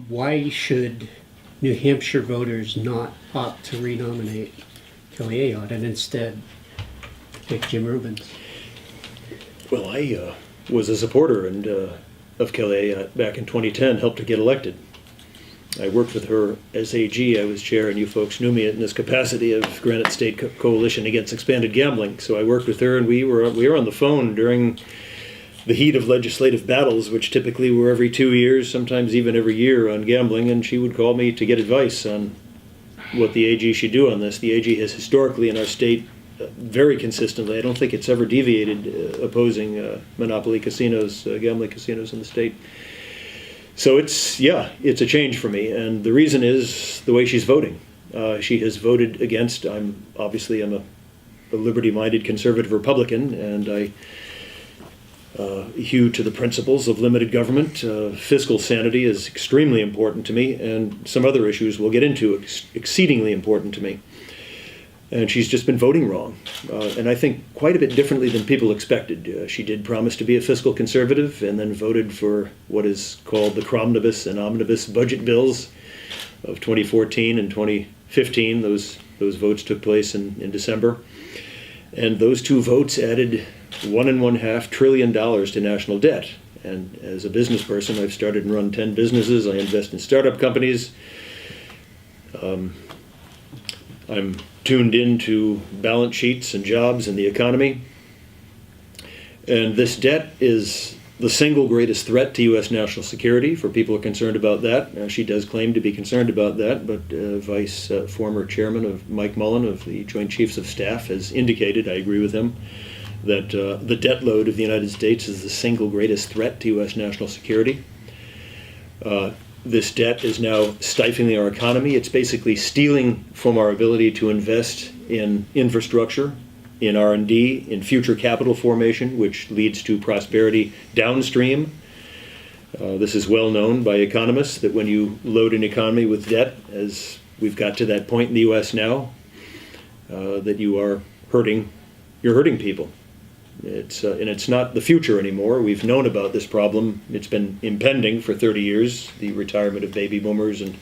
why should New Hampshire voters not opt to renominate Kelly Ayotte and instead pick Jim Rubens? Well, I was a supporter of Kelly Ayotte back in 2010, helped her get elected. I worked with her as AG. I was chair, and you folks knew me in this capacity of Granite State Coalition Against Expanded Gambling. So I worked with her, and we were on the phone during the heat of legislative battles, which typically were every 2 years, sometimes even every year on gambling, and she would call me to get advice on what the AG should do on this. The AG has historically in our state very consistently, I don't think it's ever deviated, opposing monopoly casinos, gambling casinos in the state. So it's a change for me, and the reason is the way she's voting. She has voted against, I'm a liberty-minded conservative Republican, and I hew to the principles of limited government. Fiscal sanity is extremely important to me, and some other issues we'll get into exceedingly important to me. And she's just been voting wrong, and I think quite a bit differently than people expected. She did promise to be a fiscal conservative and then voted for what is called the Cromnibus and Omnibus budget bills of 2014 and 2015. Those votes took place in December. And those two votes added $1.5 trillion to national debt. And as a business person, I've started and run 10 businesses. I invest in startup companies. I'm tuned into balance sheets and jobs and the economy. And this debt is the single greatest threat to U.S. national security, for people who are concerned about that. She does claim to be concerned about that, but former chairman of Mike Mullen of the Joint Chiefs of Staff has indicated, I agree with him, that the debt load of the United States is the single greatest threat to U.S. national security. This debt is now stifling our economy. It's basically stealing from our ability to invest in infrastructure, in R&D, in future capital formation, which leads to prosperity downstream. This is well known by economists, that when you load an economy with debt, as we've got to that point in the U.S. now, that you're hurting people. And it's not the future anymore. We've known about this problem. It's been impending for 30 years, the retirement of baby boomers and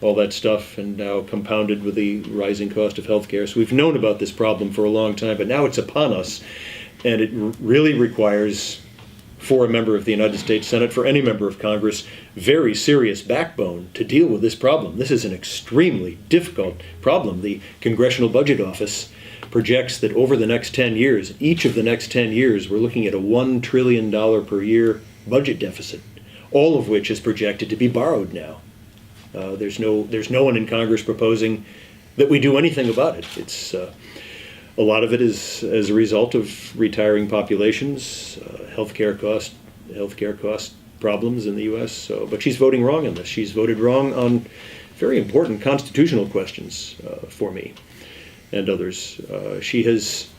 all that stuff, and now compounded with the rising cost of healthcare. So we've known about this problem for a long time, but now it's upon us, and it really requires, for a member of the United States Senate, for any member of Congress, very serious backbone to deal with this problem. This is an extremely difficult problem. The Congressional Budget Office projects that over the next 10 years, each of the next 10 years, we're looking at a $1 trillion per year budget deficit, all of which is projected to be borrowed now. There's no one in Congress proposing that we do anything about it. It's a lot of it is as a result of retiring populations, healthcare cost problems in the U.S. But she's voting wrong on this. She's voted wrong on very important constitutional questions for me and others. She has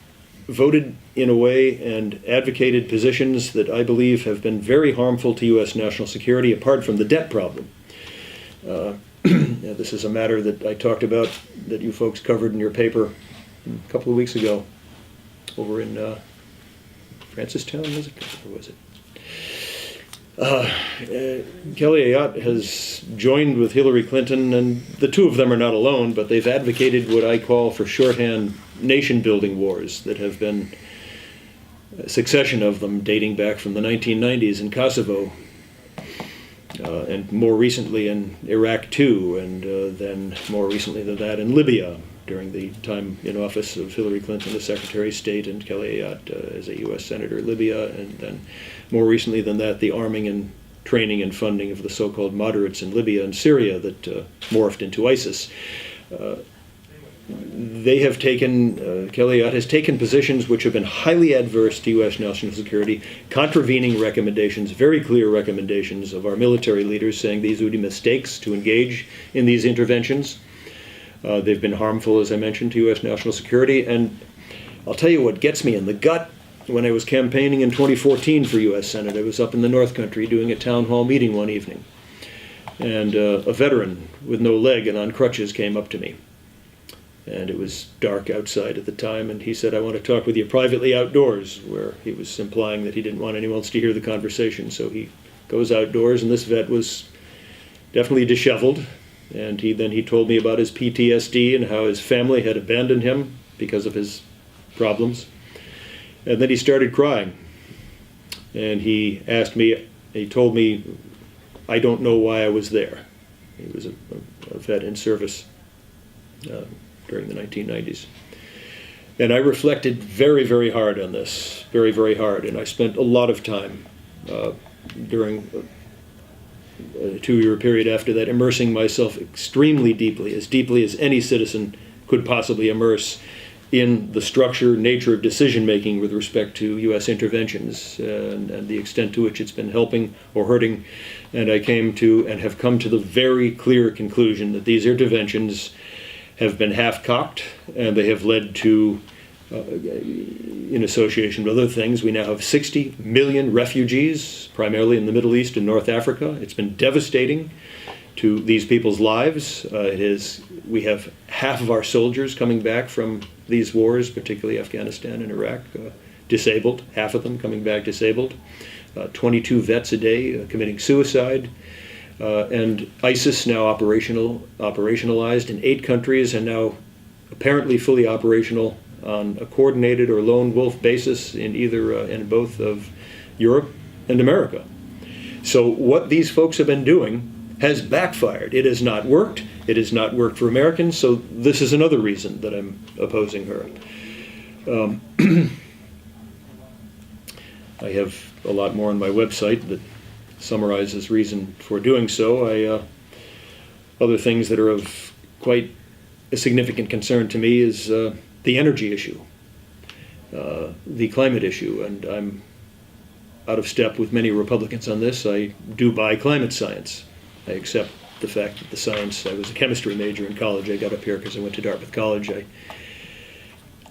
voted in a way and advocated positions that I believe have been very harmful to U.S. national security, apart from the debt problem. This is a matter that I talked about, that you folks covered in your paper a couple of weeks ago over in Francistown, was it? Or was it? Kelly Ayotte has joined with Hillary Clinton, and the two of them are not alone, but they've advocated what I call, for shorthand, nation-building wars that have been a succession of them dating back from the 1990s in Kosovo, and more recently in Iraq too, and then more recently than that in Libya during the time in office of Hillary Clinton as Secretary of State and Kelly Ayotte as a U.S. Senator in Libya, and then more recently than that the arming and training and funding of the so-called moderates in Libya and Syria that morphed into ISIS. They have taken, Kelly Ayotte has taken positions which have been highly adverse to U.S. national security, contravening recommendations, very clear recommendations of our military leaders, saying these would be mistakes to engage in these interventions. They've been harmful, as I mentioned, to U.S. national security. And I'll tell you what gets me in the gut. When I was campaigning in 2014 for U.S. Senate, I was up in the North Country doing a town hall meeting one evening. And a veteran with no leg and on crutches came up to me. And it was dark outside at the time, and he said, "I want to talk with you privately outdoors," where he was implying that he didn't want anyone else to hear the conversation. So he goes outdoors, and this vet was definitely disheveled. And he told me about his PTSD and how his family had abandoned him because of his problems. And then he started crying. And he told me, I don't know why I was there. He was a vet in service during the 1990s. And I reflected very, very hard on this, very, very hard. And I spent a lot of time during a 2-year period after that immersing myself extremely deeply as any citizen could possibly immerse in the structure, nature of decision-making with respect to U.S. interventions and the extent to which it's been helping or hurting. And I came to and have come to the very clear conclusion that these interventions have been half-cocked, and they have led to, in association with other things, we now have 60 million refugees, primarily in the Middle East and North Africa. It's been devastating to these people's lives. We have half of our soldiers coming back from these wars, particularly Afghanistan and Iraq, disabled, half of them coming back disabled. 22 vets a day committing suicide. And ISIS now operationalized in 8 countries and now apparently fully operational on a coordinated or lone wolf basis in both of Europe and America. So what these folks have been doing has backfired. It has not worked. It has not worked for Americans, so this is another reason that I'm opposing her. I have a lot more on my website that summarizes reason for doing so. Other things that are of quite a significant concern to me is the energy issue, the climate issue, and I'm out of step with many Republicans on this. I do buy climate science. I accept the fact that the science, I was a chemistry major in college. I got up here because I went to Dartmouth College. I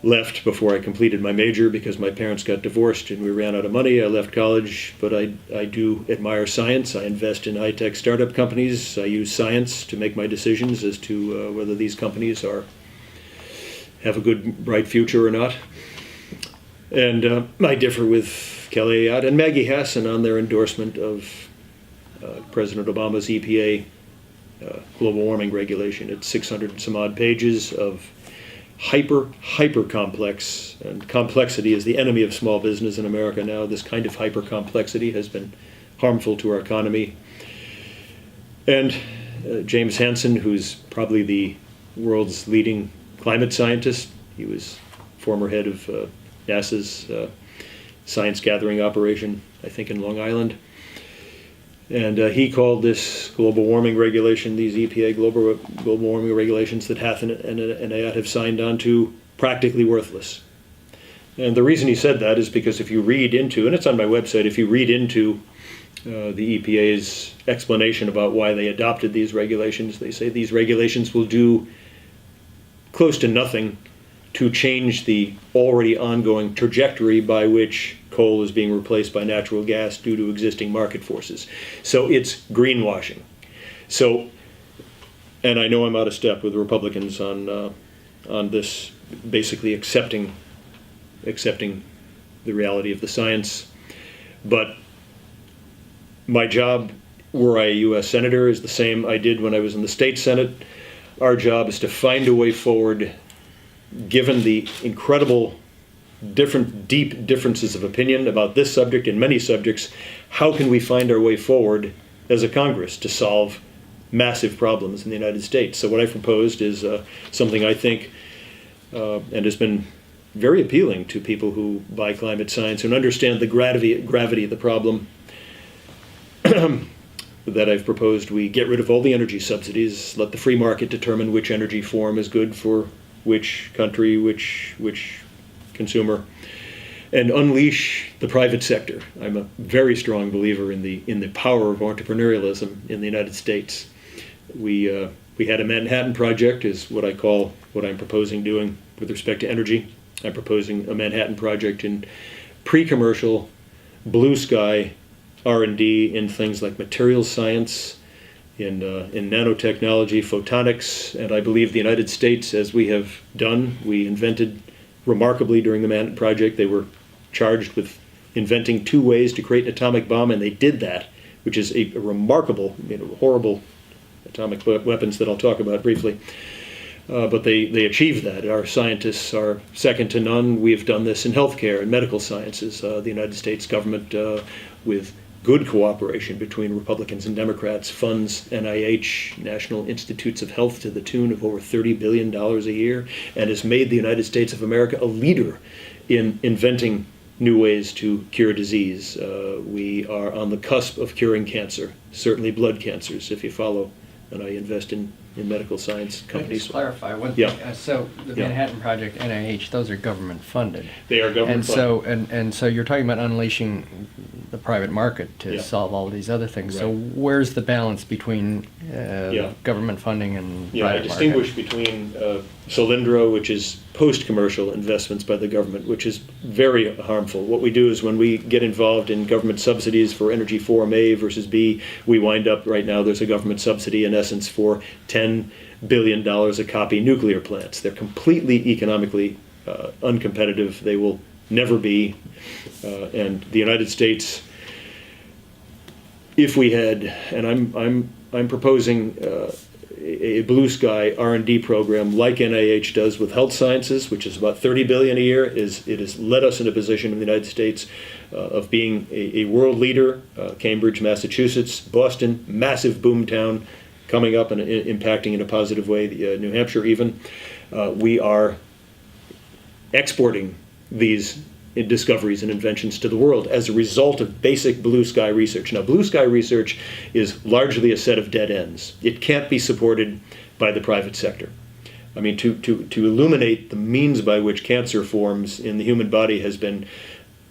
left before I completed my major because my parents got divorced and we ran out of money. I left college, but I do admire science. I invest in high-tech startup companies. I use science to make my decisions as to whether these companies have a good, bright future or not. And I differ with Kelly Ayotte and Maggie Hassan on their endorsement of President Obama's EPA global warming regulation. It's 600 and some odd pages of hyper complex, and complexity is the enemy of small business in America now. This kind of hyper complexity has been harmful to our economy. And James Hansen, who's probably the world's leading climate scientist, he was former head of NASA's science gathering operation, I think in Long Island. And he called this global warming regulation, these EPA global warming regulations that Hassan and Ayotte have signed on to, practically worthless. And the reason he said that is because if you read into, and it's on my website, if you read into the EPA's explanation about why they adopted these regulations, they say these regulations will do close to nothing to change the already ongoing trajectory by which coal is being replaced by natural gas due to existing market forces. So it's greenwashing. So, and I know I'm out of step with Republicans on this, basically accepting the reality of the science. But my job, were I a U.S. Senator, is the same I did when I was in the state Senate. Our job is to find a way forward, given the incredible deep differences of opinion about this subject and many subjects. How can we find our way forward as a Congress to solve massive problems in the United States? So what I've proposed is something I think, and has been very appealing to people who buy climate science and understand the gravity of the problem, that I've proposed we get rid of all the energy subsidies, let the free market determine which energy form is good for which country, which consumer, and unleash the private sector. I'm a very strong believer in the power of entrepreneurialism in the United States. We had a Manhattan Project, is what I'm proposing doing with respect to energy. I'm proposing a Manhattan Project in pre-commercial, blue sky R&D in things like materials science, in nanotechnology, photonics, and I believe the United States, as we have done, we invented remarkably during the Manhattan Project. They were charged with inventing 2 ways to create an atomic bomb, and they did that, which is a remarkable, horrible atomic weapons that I'll talk about briefly. But they achieved that. Our scientists are second to none. We have done this in healthcare and medical sciences. The United States government, with good cooperation between Republicans and Democrats, funds NIH, National Institutes of Health, to the tune of over $30 billion a year, and has made the United States of America a leader in inventing new ways to cure disease. We are on the cusp of curing cancer, certainly blood cancers, if you follow, and I invest in medical science Can I companies. just clarify one Yeah. thing? So the Yeah. Manhattan Project, NIH, those are government funded. They are government And funded. so, and so you're talking about unleashing the private market to Yeah. solve all these other things. So Right. where's the balance between Yeah. government funding and Yeah, I private distinguish market? between Solyndra, which is post-commercial investments by the government, which is very harmful. What we do is when we get involved in government subsidies for energy form A versus B, we wind up, right now there's a government subsidy in essence for $10 billion a copy nuclear plants. They're completely economically uncompetitive. They will never be. And the United States, if we had, and I'm proposing a blue sky R&D program like NIH does with health sciences, which is about $30 billion a year. It has led us in a position in the United States of being a world leader. Cambridge, Massachusetts, Boston, massive boom town, coming up and impacting in a positive way. New Hampshire even. We are exporting these discoveries and inventions to the world as a result of basic blue sky research. Now, blue sky research is largely a set of dead ends. It can't be supported by the private sector. I mean, to illuminate the means by which cancer forms in the human body has been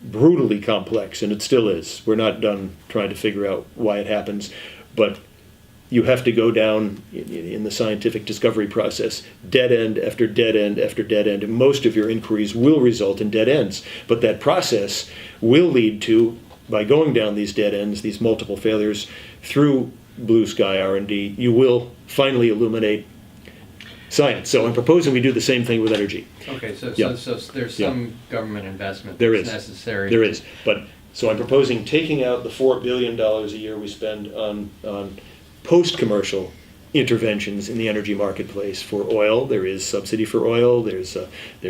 brutally complex, and it still is. We're not done trying to figure out why it happens, but you have to go down in the scientific discovery process, dead end after dead end after dead end, and most of your inquiries will result in dead ends. But that process will lead to, by going down these dead ends, these multiple failures, through blue sky R&D, you will finally illuminate science. So I'm proposing we do the same thing with energy. Okay, so Yeah. there's Yeah. some government investment There that's is. necessary. There is. But so I'm proposing taking out the $4 billion a year we spend on post-commercial interventions in the energy marketplace. For oil, there is subsidy for oil. There's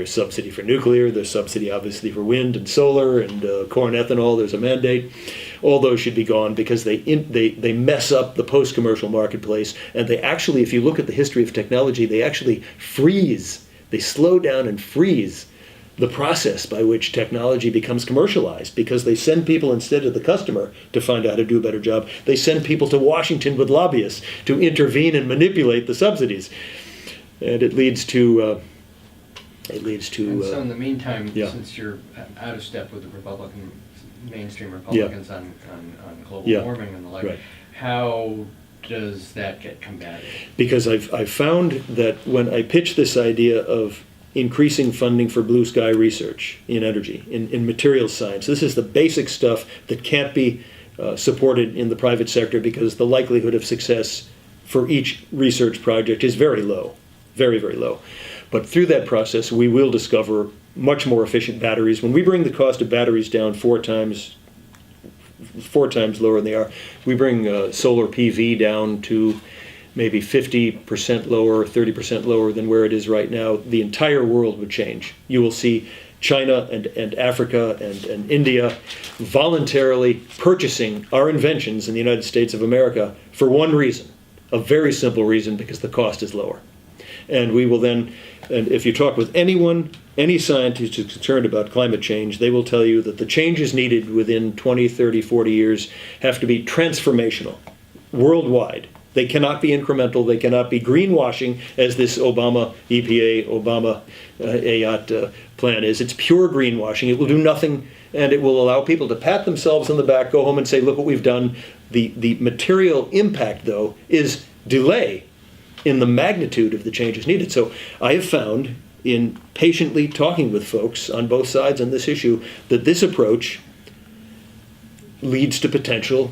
subsidy for nuclear. There's subsidy, obviously, for wind and solar and corn ethanol. There's a mandate. All those should be gone because they mess up the post-commercial marketplace. And they actually, if you look at the history of technology, they actually freeze. They slow down and freeze the process by which technology becomes commercialized, because they send people, instead of the customer to find out how to do a better job, they send people to Washington with lobbyists to intervene and manipulate the subsidies, and it leads to And so in the meantime, yeah. since you're out of step with the mainstream Republicans on global Yeah. warming and the like, Right. how does that get combated? because I've found that when I pitch this idea of increasing funding for blue sky research in energy, in materials science, this is the basic stuff that can't be supported in the private sector because the likelihood of success for each research project is very low, very, very low. But through that process, we will discover much more efficient batteries. When we bring the cost of batteries down four times lower than they are, we bring solar PV down to maybe 50% lower, 30% lower than where it is right now, the entire world would change. You will see China and Africa and India voluntarily purchasing our inventions in the United States of America for one reason, a very simple reason, because the cost is lower. And we will then, and if you talk with anyone, any scientist who's concerned about climate change, they will tell you that the changes needed within 20, 30, 40 years have to be transformational, worldwide. They cannot be incremental. They cannot be greenwashing, as this Obama AYOT plan is. It's pure greenwashing. It will do nothing, and it will allow people to pat themselves on the back, go home and say, look what we've done. The material impact, though, is delay in the magnitude of the changes needed. So I have found, in patiently talking with folks on both sides on this issue, that this approach leads to potential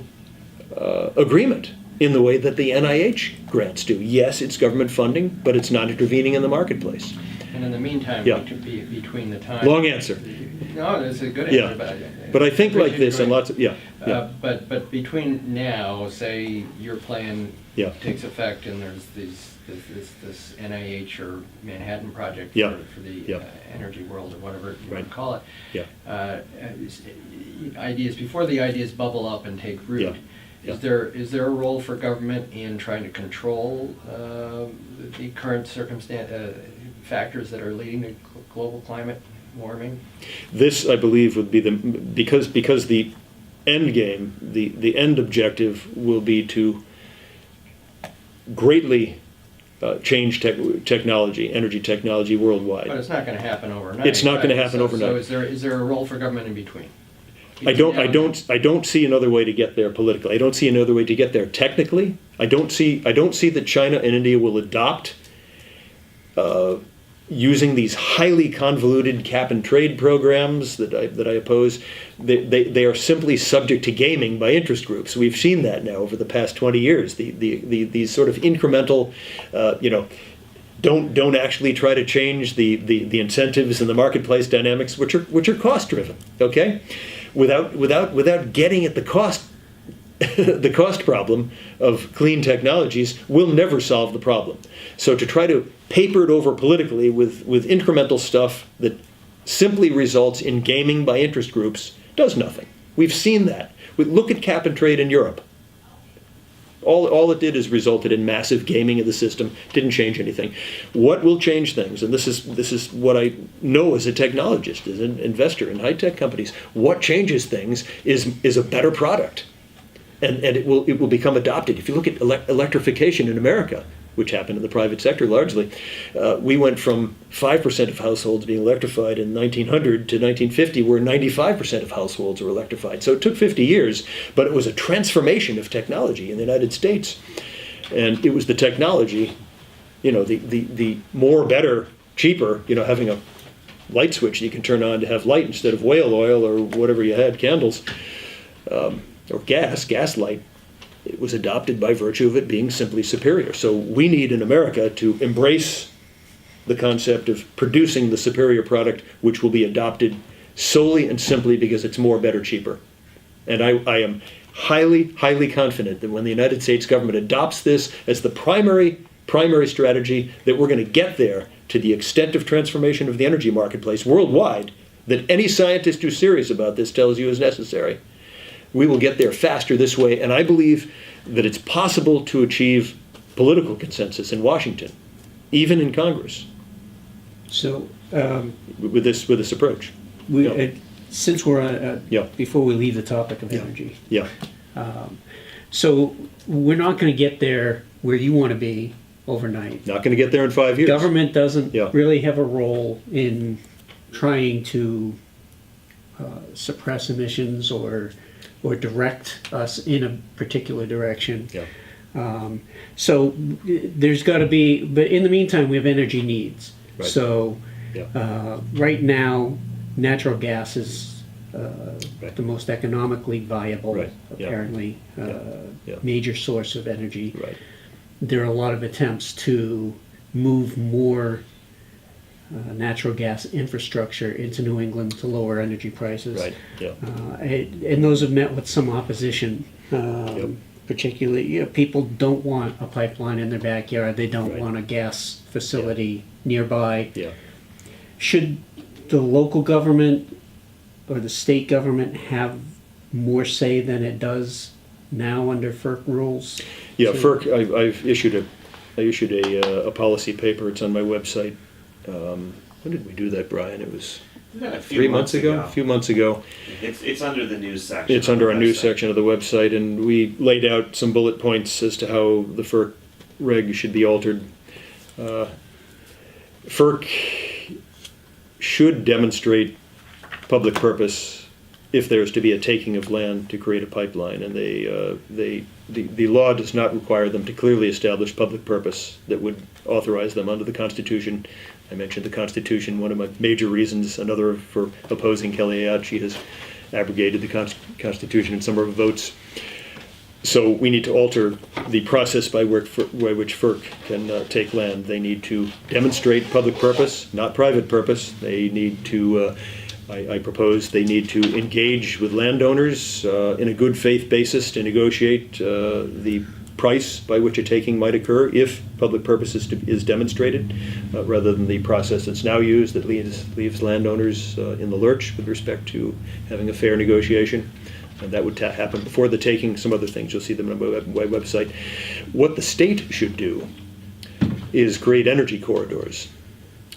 agreement in the way that the NIH grants do. Yes, it's government funding, but it's not intervening in the marketplace. And in the meantime, Yeah. between the time. Long answer. No, that's a good Yeah. answer. But I think like appreciate this, you and going- lots of, yeah, yeah, But between now, say your plan Yeah. takes effect and there's this NIH or Manhattan project Yeah. for the Yeah. energy world or whatever you Right. want to call it. yeah. Ideas, before the ideas bubble up and take root, Yeah. is there a role for government in trying to control the current factors that are leading to global climate warming? This, I believe, would be because the end game, the end objective will be to greatly change technology, energy technology worldwide. But it's not going to happen overnight. It's not gonna right? happen So overnight. is there a role for government in between? I don't see another way to get there politically. I don't see another way to get there technically. I don't see that China and India will adopt using these highly convoluted cap and trade programs that I oppose. They are simply subject to gaming by interest groups. We've seen that now over the past 20 years. These sort of incremental, don't actually try to change the incentives and the marketplace dynamics, which are cost driven. Okay, without getting at the cost. The cost problem of clean technologies will never solve the problem. So to try to paper it over politically with incremental stuff that simply results in gaming by interest groups does nothing. We've seen that. Look at cap and trade in Europe. All it did is resulted in massive gaming of the system, didn't change anything. What will change things, and this is what I know as a technologist, as an investor in high-tech companies, what changes things is a better product. And it will become adopted. If you look at electrification in America, which happened in the private sector largely, we went from 5% of households being electrified in 1900 to 1950, where 95% of households were electrified. So it took 50 years, but it was a transformation of technology in the United States. And it was the technology, the more, better, cheaper, having a light switch you can turn on to have light instead of whale oil or whatever you had, candles. Or gas light, it was adopted by virtue of it being simply superior. So we need in America to embrace the concept of producing the superior product, which will be adopted solely and simply because it's more, better, cheaper. And I am highly, highly confident that when the United States government adopts this as the primary strategy, that we're going to get there to the extent of transformation of the energy marketplace worldwide that any scientist who's serious about this tells you is necessary. We will get there faster this way, and I believe that it's possible to achieve political consensus in Washington, even in Congress, So, with this approach. since we're on, Yeah. before we leave the topic of energy, Yeah, so we're not going to get there where you want to be overnight. not going to get there in 5 years. Government doesn't Yeah. really have a role in trying to suppress emissions or direct us in a particular direction. Yeah, So there's got to be, but in the meantime, we have energy needs. Right. So yeah, right now, natural gas is Right. the most economically viable, Right. Yeah. apparently, Yeah. major source of energy. right. There are a lot of attempts to move more natural gas infrastructure into New England to lower energy prices. Right, yeah, And those have met with some opposition. Yep. Particularly, people don't want a pipeline in their backyard. They don't Right. want a gas facility nearby. yeah. Should the local government or the state government have more say than it does now under FERC rules? Yeah, So- FERC, I issued a policy paper, it's on my website. When did we do that, Brian? It was A few 3 months ago? A few months ago. It's under the news section. It's of under the our news website. section of the website, and we laid out some bullet points as to how the FERC reg should be altered. FERC should demonstrate public purpose if there's to be a taking of land to create a pipeline, and the law does not require them to clearly establish public purpose that would authorize them under the Constitution. I mentioned the Constitution, one of my major reasons, another for opposing Kelly Ayotte. She has abrogated the Constitution in some of her votes. So we need to alter the process by which FERC can take land. They need to demonstrate public purpose, not private purpose. They need to, I propose, they need to engage with landowners in a good faith basis to negotiate the price by which a taking might occur if public purpose is demonstrated, rather than the process that's now used that leaves landowners in the lurch with respect to having a fair negotiation. And that would happen before the taking. Some other things, you'll see them on my website. What the state should do is create energy corridors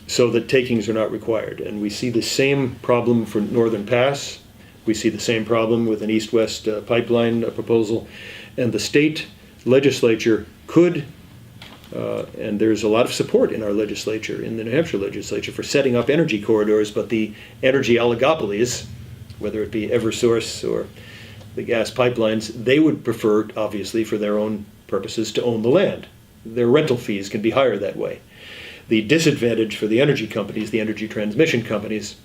so that takings are not required. And we see the same problem for Northern Pass. We see the same problem with an east-west pipeline proposal. And the state legislature could, and there's a lot of support in our legislature, in the New Hampshire legislature, for setting up energy corridors, but the energy oligopolies, whether it be Eversource or the gas pipelines, they would prefer, obviously, for their own purposes, to own the land. Their rental fees can be higher that way. The disadvantage for the energy companies, the energy transmission companies,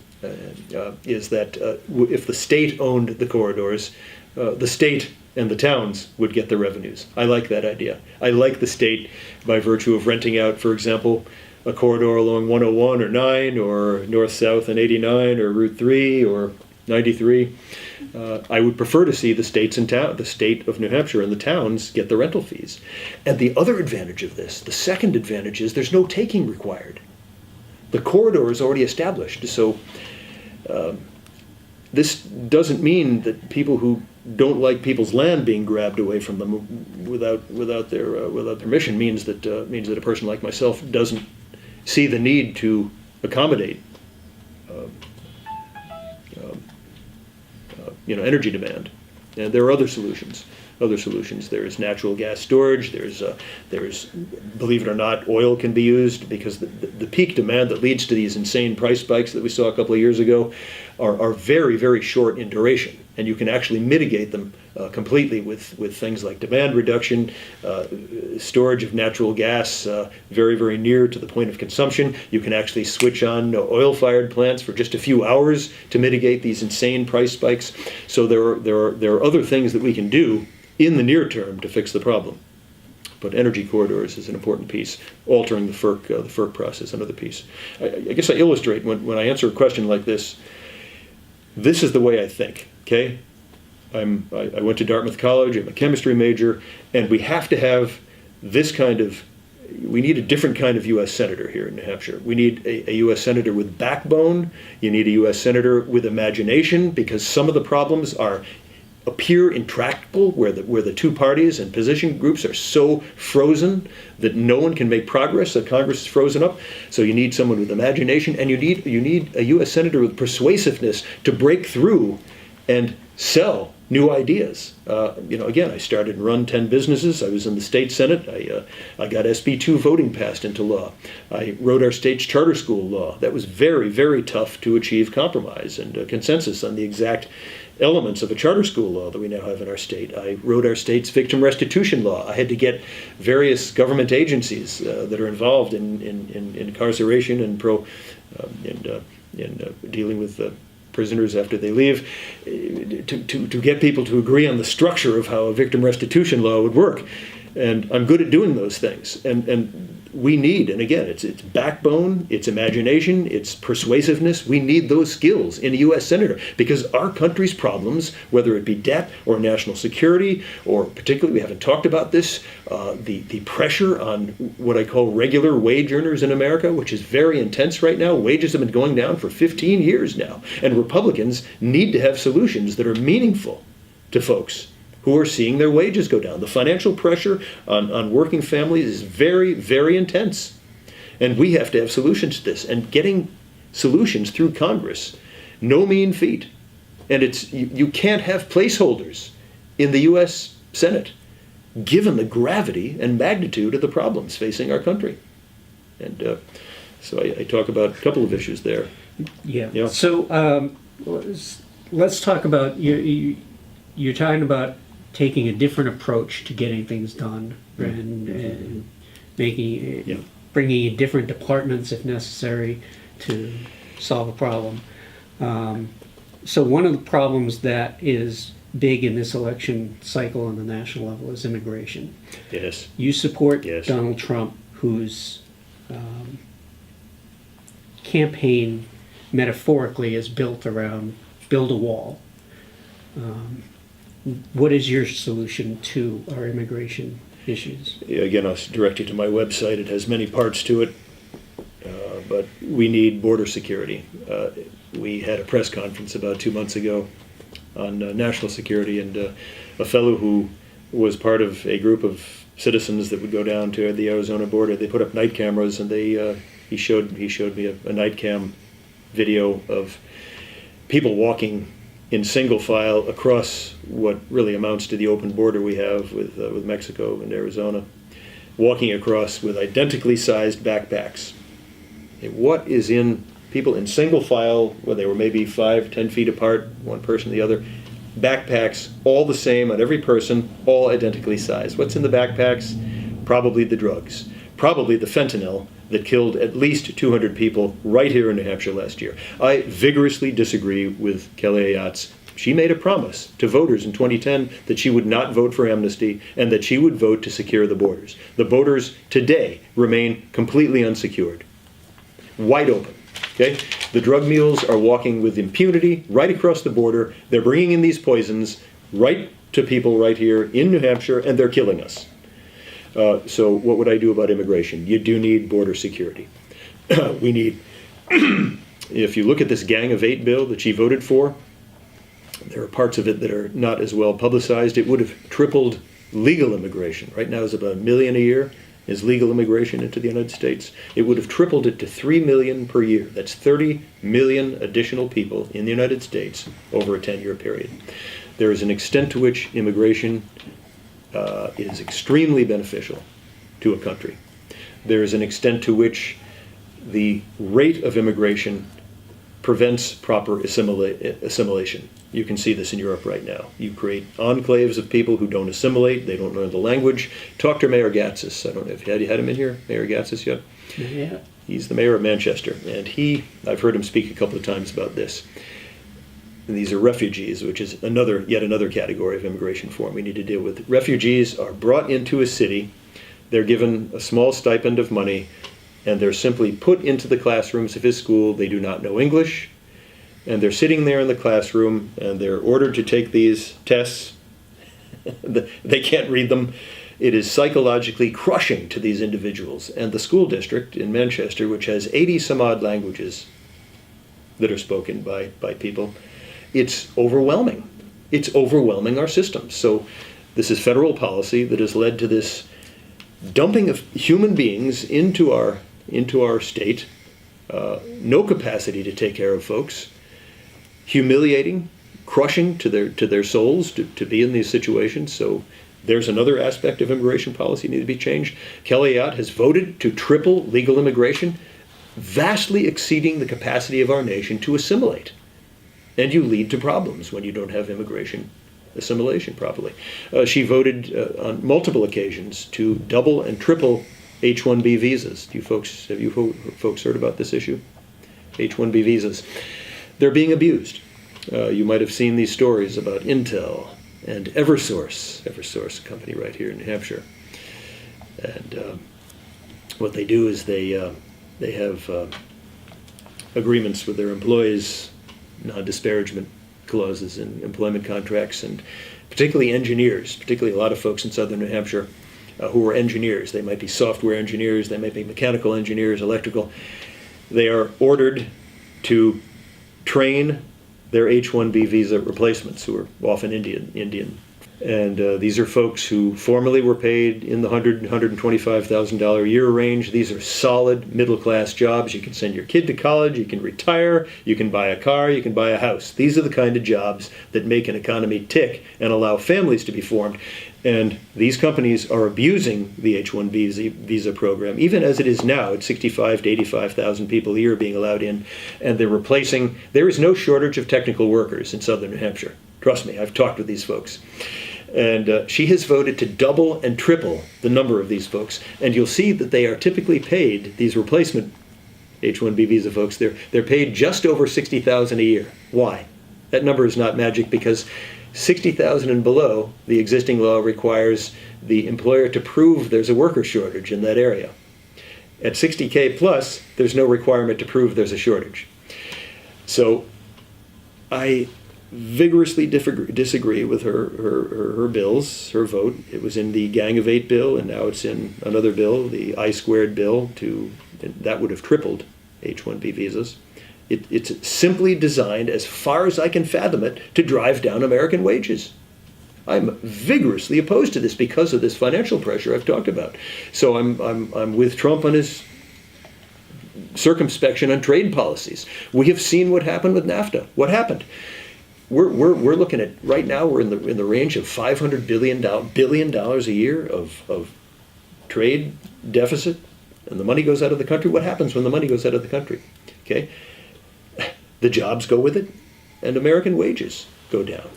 is that if the state owned the corridors, the state and the towns would get the revenues. I like that idea. I like the state, by virtue of renting out, for example, a corridor along 101 or 9 or north-south and 89 or Route 3 or 93. I would prefer to see the states and the state of New Hampshire and the towns get the rental fees. And the other advantage of this, the second advantage, is there's no taking required. The corridor is already established. So this doesn't mean that people who don't like people's land being grabbed away from them without their permission means that a person like myself doesn't see the need to accommodate energy demand. And there are other solutions. There's natural gas storage. There's believe it or not, oil can be used, because the peak demand that leads to these insane price spikes that we saw a couple of years ago are very, very short in duration. And you can actually mitigate them completely with things like demand reduction, storage of natural gas very, very near to the point of consumption. You can actually switch on oil-fired plants for just a few hours to mitigate these insane price spikes. So there are other things that we can do in the near term to fix the problem. But energy corridors is an important piece. Altering the FERC process, another piece. I guess I illustrate when I answer a question like this. This is the way I think. Okay, I went to Dartmouth College. I'm a chemistry major, and we have to have this kind of. We need a different kind of U.S. senator here in New Hampshire. We need a U.S. senator with backbone. You need a U.S. senator with imagination, because some of the problems appear intractable, where the two parties and position groups are so frozen that no one can make progress, that Congress is frozen up. So you need someone with imagination, and you need a U.S. senator with persuasiveness to break through and sell new ideas. Again, I started and run 10 businesses. I was in the state senate. I got SB 2 voting passed into law. I wrote our state's charter school law. That was very, very tough to achieve compromise and consensus on the exact elements of a charter school law that we now have in our state. I wrote our state's victim restitution law. I had to get various government agencies that are involved in incarceration and dealing with prisoners after they leave, to get people to agree on the structure of how a victim restitution law would work. And I'm good at doing those things. And we need, and again, it's backbone, it's imagination, it's persuasiveness. We need those skills in a U.S. senator, because our country's problems, whether it be debt or national security, or particularly, we haven't talked about this, the pressure on what I call regular wage earners in America, which is very intense right now. Wages have been going down for 15 years now. And Republicans need to have solutions that are meaningful to folks who are seeing their wages go down. The financial pressure on working families is very, very intense. And we have to have solutions to this. And getting solutions through Congress, no mean feat. And you can't have placeholders in the U.S. Senate, given the gravity and magnitude of the problems facing our country. And so I talk about a couple of issues there. Yeah. So let's talk about, you're talking about taking a different approach to getting things done, and bringing in different departments if necessary to solve a problem. So one of the problems that is big in this election cycle on the national level is immigration. Yes. You support Yes. Donald Trump, whose campaign metaphorically is built around build a wall. What is your solution to our immigration issues? Yeah, again, I'll direct you to my website. It has many parts to it, but we need border security. We had a press conference about 2 months ago on national security, and a fellow who was part of a group of citizens that would go down to the Arizona border, they put up night cameras, and he showed me a night cam video of people walking in single file across what really amounts to the open border we have with Mexico and Arizona, walking across with identically sized backpacks. What is in people in single file, where they were maybe 5-10 feet apart, one person to the other, backpacks all the same on every person, all identically sized. What's in the backpacks? Probably the drugs, probably the fentanyl that killed at least 200 people right here in New Hampshire last year. I vigorously disagree with Kelly Ayotte. She made a promise to voters in 2010 that she would not vote for amnesty and that she would vote to secure the borders. The borders today remain completely unsecured, wide open. Okay? The drug mules are walking with impunity right across the border. They're bringing in these poisons right to people right here in New Hampshire, and they're killing us. So what would I do about immigration? You do need border security. We need, if you look at this Gang of 8 bill that she voted for, there are parts of it that are not as well publicized. It would have tripled legal immigration. Right now it's about 1 million a year is legal immigration into the United States. It would have tripled it to 3 million per year. That's 30 million additional people in the United States over a 10-year period. There is an extent to which immigration is extremely beneficial to a country. There is an extent to which the rate of immigration prevents proper assimilation. You can see this in Europe right now. You create enclaves of people who don't assimilate, they don't learn the language. Talk to Mayor Gatsis. I don't know if you had him in here, Mayor Gatsis, yet? Yeah. He's the mayor of Manchester, and I've heard him speak a couple of times about this. And these are refugees, which is yet another category of immigration form we need to deal with. Refugees are brought into a city, they're given a small stipend of money, and they're simply put into the classrooms of his school. They do not know English, and they're sitting there in the classroom, and they're ordered to take these tests. They can't read them. It is psychologically crushing to these individuals. And the school district in Manchester, which has 80 some odd languages that are spoken by people, it's overwhelming. It's overwhelming our systems. So this is federal policy that has led to this dumping of human beings into our state, no capacity to take care of folks, humiliating, crushing to their souls to be in these situations. So there's another aspect of immigration policy that needs to be changed. Kelly Ayotte has voted to triple legal immigration, vastly exceeding the capacity of our nation to assimilate. And you lead to problems when you don't have immigration assimilation properly. She voted on multiple occasions to double and triple H-1B visas. Have you folks heard about this issue? H-1B visas. They're being abused. You might have seen these stories about Intel and Eversource, a company right here in New Hampshire. And what they do is they have agreements with their employees, non-disparagement clauses in employment contracts, and particularly engineers, particularly a lot of folks in southern New Hampshire who are engineers. They might be software engineers, they might be mechanical engineers, electrical. They are ordered to train their H-1B visa replacements, who are often Indian. And these are folks who formerly were paid in the $125,000 a year range. These are solid middle-class jobs. You can send your kid to college, you can retire, you can buy a car, you can buy a house. These are the kind of jobs that make an economy tick and allow families to be formed. And these companies are abusing the H-1B visa program, even as it is now at 65 to 85,000 people a year being allowed in. And they're replacing, there is no shortage of technical workers in southern New Hampshire. Trust me, I've talked with these folks. And she has voted to double and triple the number of these folks. And you'll see that they are typically paid, these replacement H-1B visa folks, they're paid just over $60,000 a year. Why? That number is not magic because 60,000 and below, the existing law requires the employer to prove there's a worker shortage in that area. At 60K plus, there's no requirement to prove there's a shortage. So I vigorously disagree with her bills, her vote. It was in the Gang of Eight bill, and now it's in another bill, the I-squared bill, that would have tripled H-1B visas. It's simply designed, as far as I can fathom it, to drive down American wages. I'm vigorously opposed to this because of this financial pressure I've talked about. So I'm with Trump on his circumspection on trade policies. We have seen what happened with NAFTA. What happened? We're looking at, right now, we're in the range of $500 billion a year of trade deficit, and the money goes out of the country. What happens when the money goes out of the country? Okay, the jobs go with it, and American wages go down.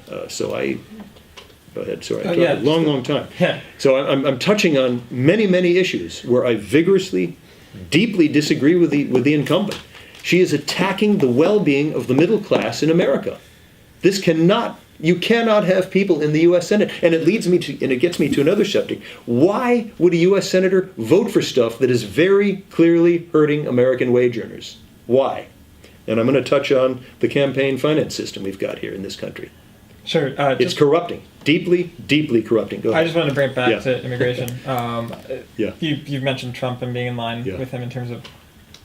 Go ahead. Sorry, I talked a long time. Yeah. So I'm touching on many issues where I vigorously, deeply disagree with the incumbent. She is attacking the well-being of the middle class in America. You cannot have people in the U.S. Senate, and it gets me to another subject. Why would a U.S. senator vote for stuff that is very clearly hurting American wage earners? Why? And I'm going to touch on the campaign finance system we've got here in this country. Sure. It's corrupting, deeply corrupting. Go ahead. I just wanted to bring it back Yeah. to immigration. Yeah. You've mentioned Trump and being in line Yeah. with him in terms of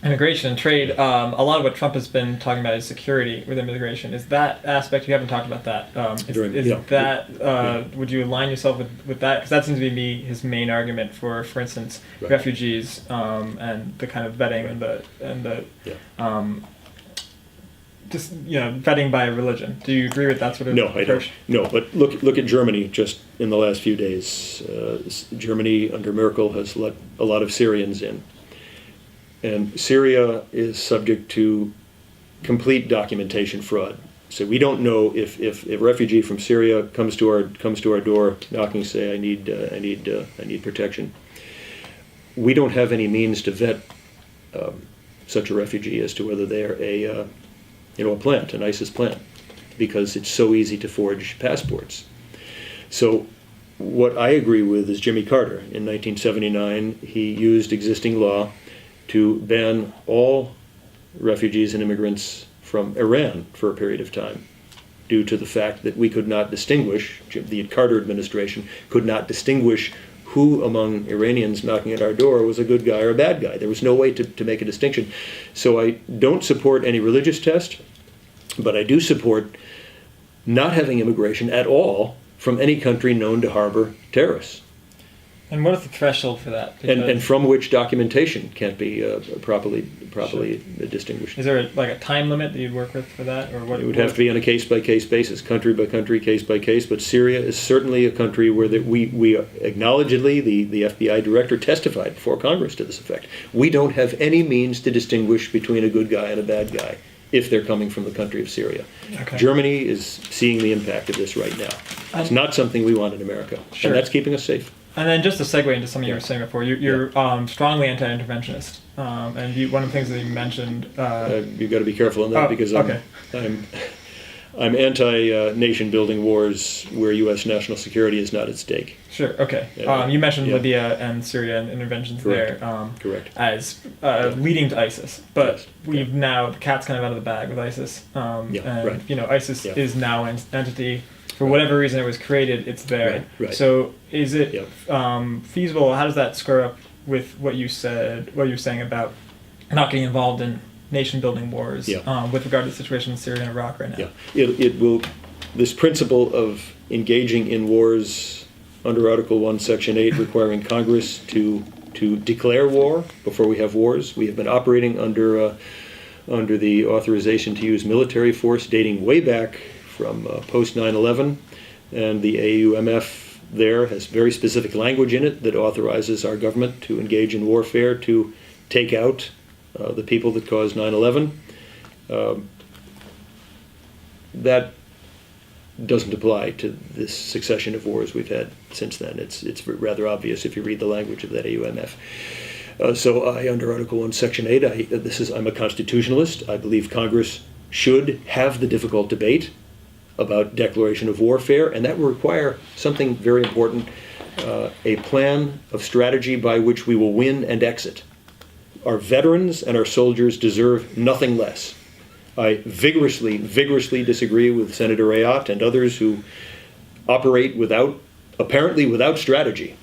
immigration and trade. A lot of what Trump has been talking about is security with immigration. Is that aspect, you haven't talked about that. Would you align yourself with that? Because that seems to be his main argument for instance, Right. refugees and the kind of vetting and the vetting by religion. Do you agree with that sort of No, I don't. approach? No, but look at Germany just in the last few days. Germany under Merkel has let a lot of Syrians in. And Syria is subject to complete documentation fraud. So we don't know if a refugee from Syria comes to our door knocking, say, I need protection. We don't have any means to vet such a refugee as to whether they're a plant, an ISIS plant, because it's so easy to forge passports. So what I agree with is Jimmy Carter. In 1979, he used existing law to ban all refugees and immigrants from Iran for a period of time, due to the fact that we could not distinguish, the Carter administration could not distinguish who among Iranians knocking at our door was a good guy or a bad guy. There was no way to make a distinction. So I don't support any religious test, but I do support not having immigration at all from any country known to harbor terrorists. And what is the threshold for that? And from which documentation can't be properly distinguished. Is there a time limit that you'd work with for that, or what? It would have to be on a case-by-case basis, country by country, case by case. But Syria is certainly a country where we acknowledgedly, the FBI director testified before Congress to this effect. We don't have any means to distinguish between a good guy and a bad guy if they're coming from the country of Syria. Okay. Germany is seeing the impact of this right now. It's not something we want in America, Sure. and that's keeping us safe. And then just to segue into something you were saying before, you're strongly anti-interventionist, and one of the things that you mentioned. You've got to be careful on that because okay. I'm anti-nation building wars where U.S. national security is not at stake. Sure. Okay. Yeah. You mentioned Yeah. Libya and Syria and interventions Correct. there. Correct. As leading to ISIS, but Yes. we've now the cat's kind of out of the bag with ISIS. Yeah, right. ISIS Yeah. is now an entity. For whatever reason it was created, it's there. Right. So is it Yeah. feasible? How does that square up with what you said? What you're saying about not getting involved in nation-building wars with regard to the situation in Syria and Iraq right now? Yeah. It will. This principle of engaging in wars under Article 1, Section 8, requiring Congress to declare war before we have wars. We have been operating under the authorization to use military force dating way back from post 9/11, and the AUMF there has very specific language in it that authorizes our government to engage in warfare to take out the people that caused 9/11. That doesn't apply to this succession of wars we've had since then. It's rather obvious if you read the language of that AUMF. So I, under Article 1, Section 8, I'm a constitutionalist. I believe Congress should have the difficult debate about declaration of warfare, and that will require something very important, a plan of strategy by which we will win and exit. Our veterans and our soldiers deserve nothing less. I vigorously disagree with Senator Ayotte and others who operate apparently without strategy.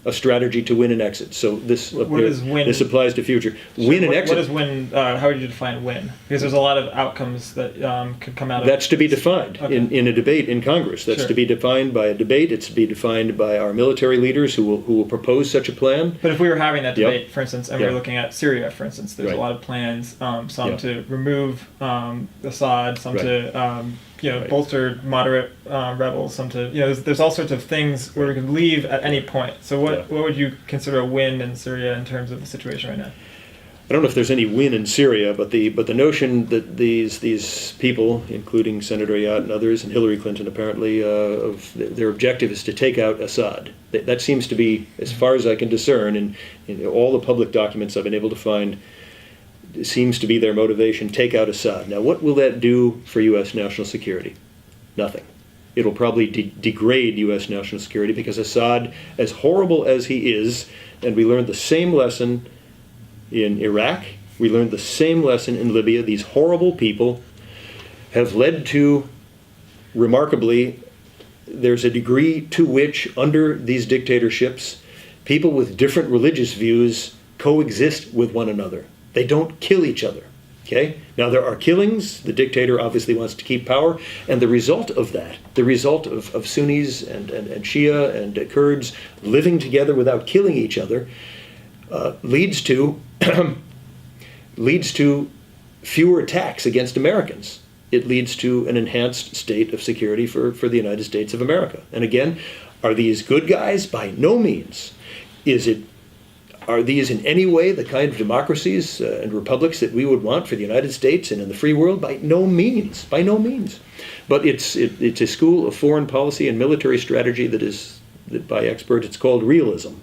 A strategy to win and exit. So this this applies to future. Win and exit. What is win? How would you define win? Because there's a lot of outcomes that could come out of. That's to be defined in a debate in Congress. That's to be defined by a debate. It's to be defined by our military leaders who will propose such a plan. But if we were having that debate, for instance, and we were looking at Syria, for instance, there's a lot of plans. Some to remove Assad, some to bolster moderate rebels, some to there's all sorts of things where we could leave at any point. So what would you consider a win in Syria in terms of the situation right now? I don't know if there's any win in Syria, but the notion that these people, including Senator Ayotte and others, and Hillary Clinton apparently, of their objective is to take out Assad. That seems to be, as far as I can discern, in all the public documents I've been able to find, seems to be their motivation, take out Assad. Now, what will that do for U.S. national security? Nothing. It'll probably degrade U.S. national security, because Assad, as horrible as he is, and we learned the same lesson in Iraq, we learned the same lesson in Libya, these horrible people have led to, remarkably, there's a degree to which, under these dictatorships, people with different religious views coexist with one another. They don't kill each other, okay? Now, there are killings. The dictator obviously wants to keep power. And the result of that, the result of Sunnis and Shia and Kurds living together without killing each other, leads to fewer attacks against Americans. It leads to an enhanced state of security for the United States of America. And again, are these good guys? By no means. Are these in any way the kind of democracies and republics that we would want for the United States and in the free world? By no means. By no means. But it's a school of foreign policy and military strategy that by experts it's called realism.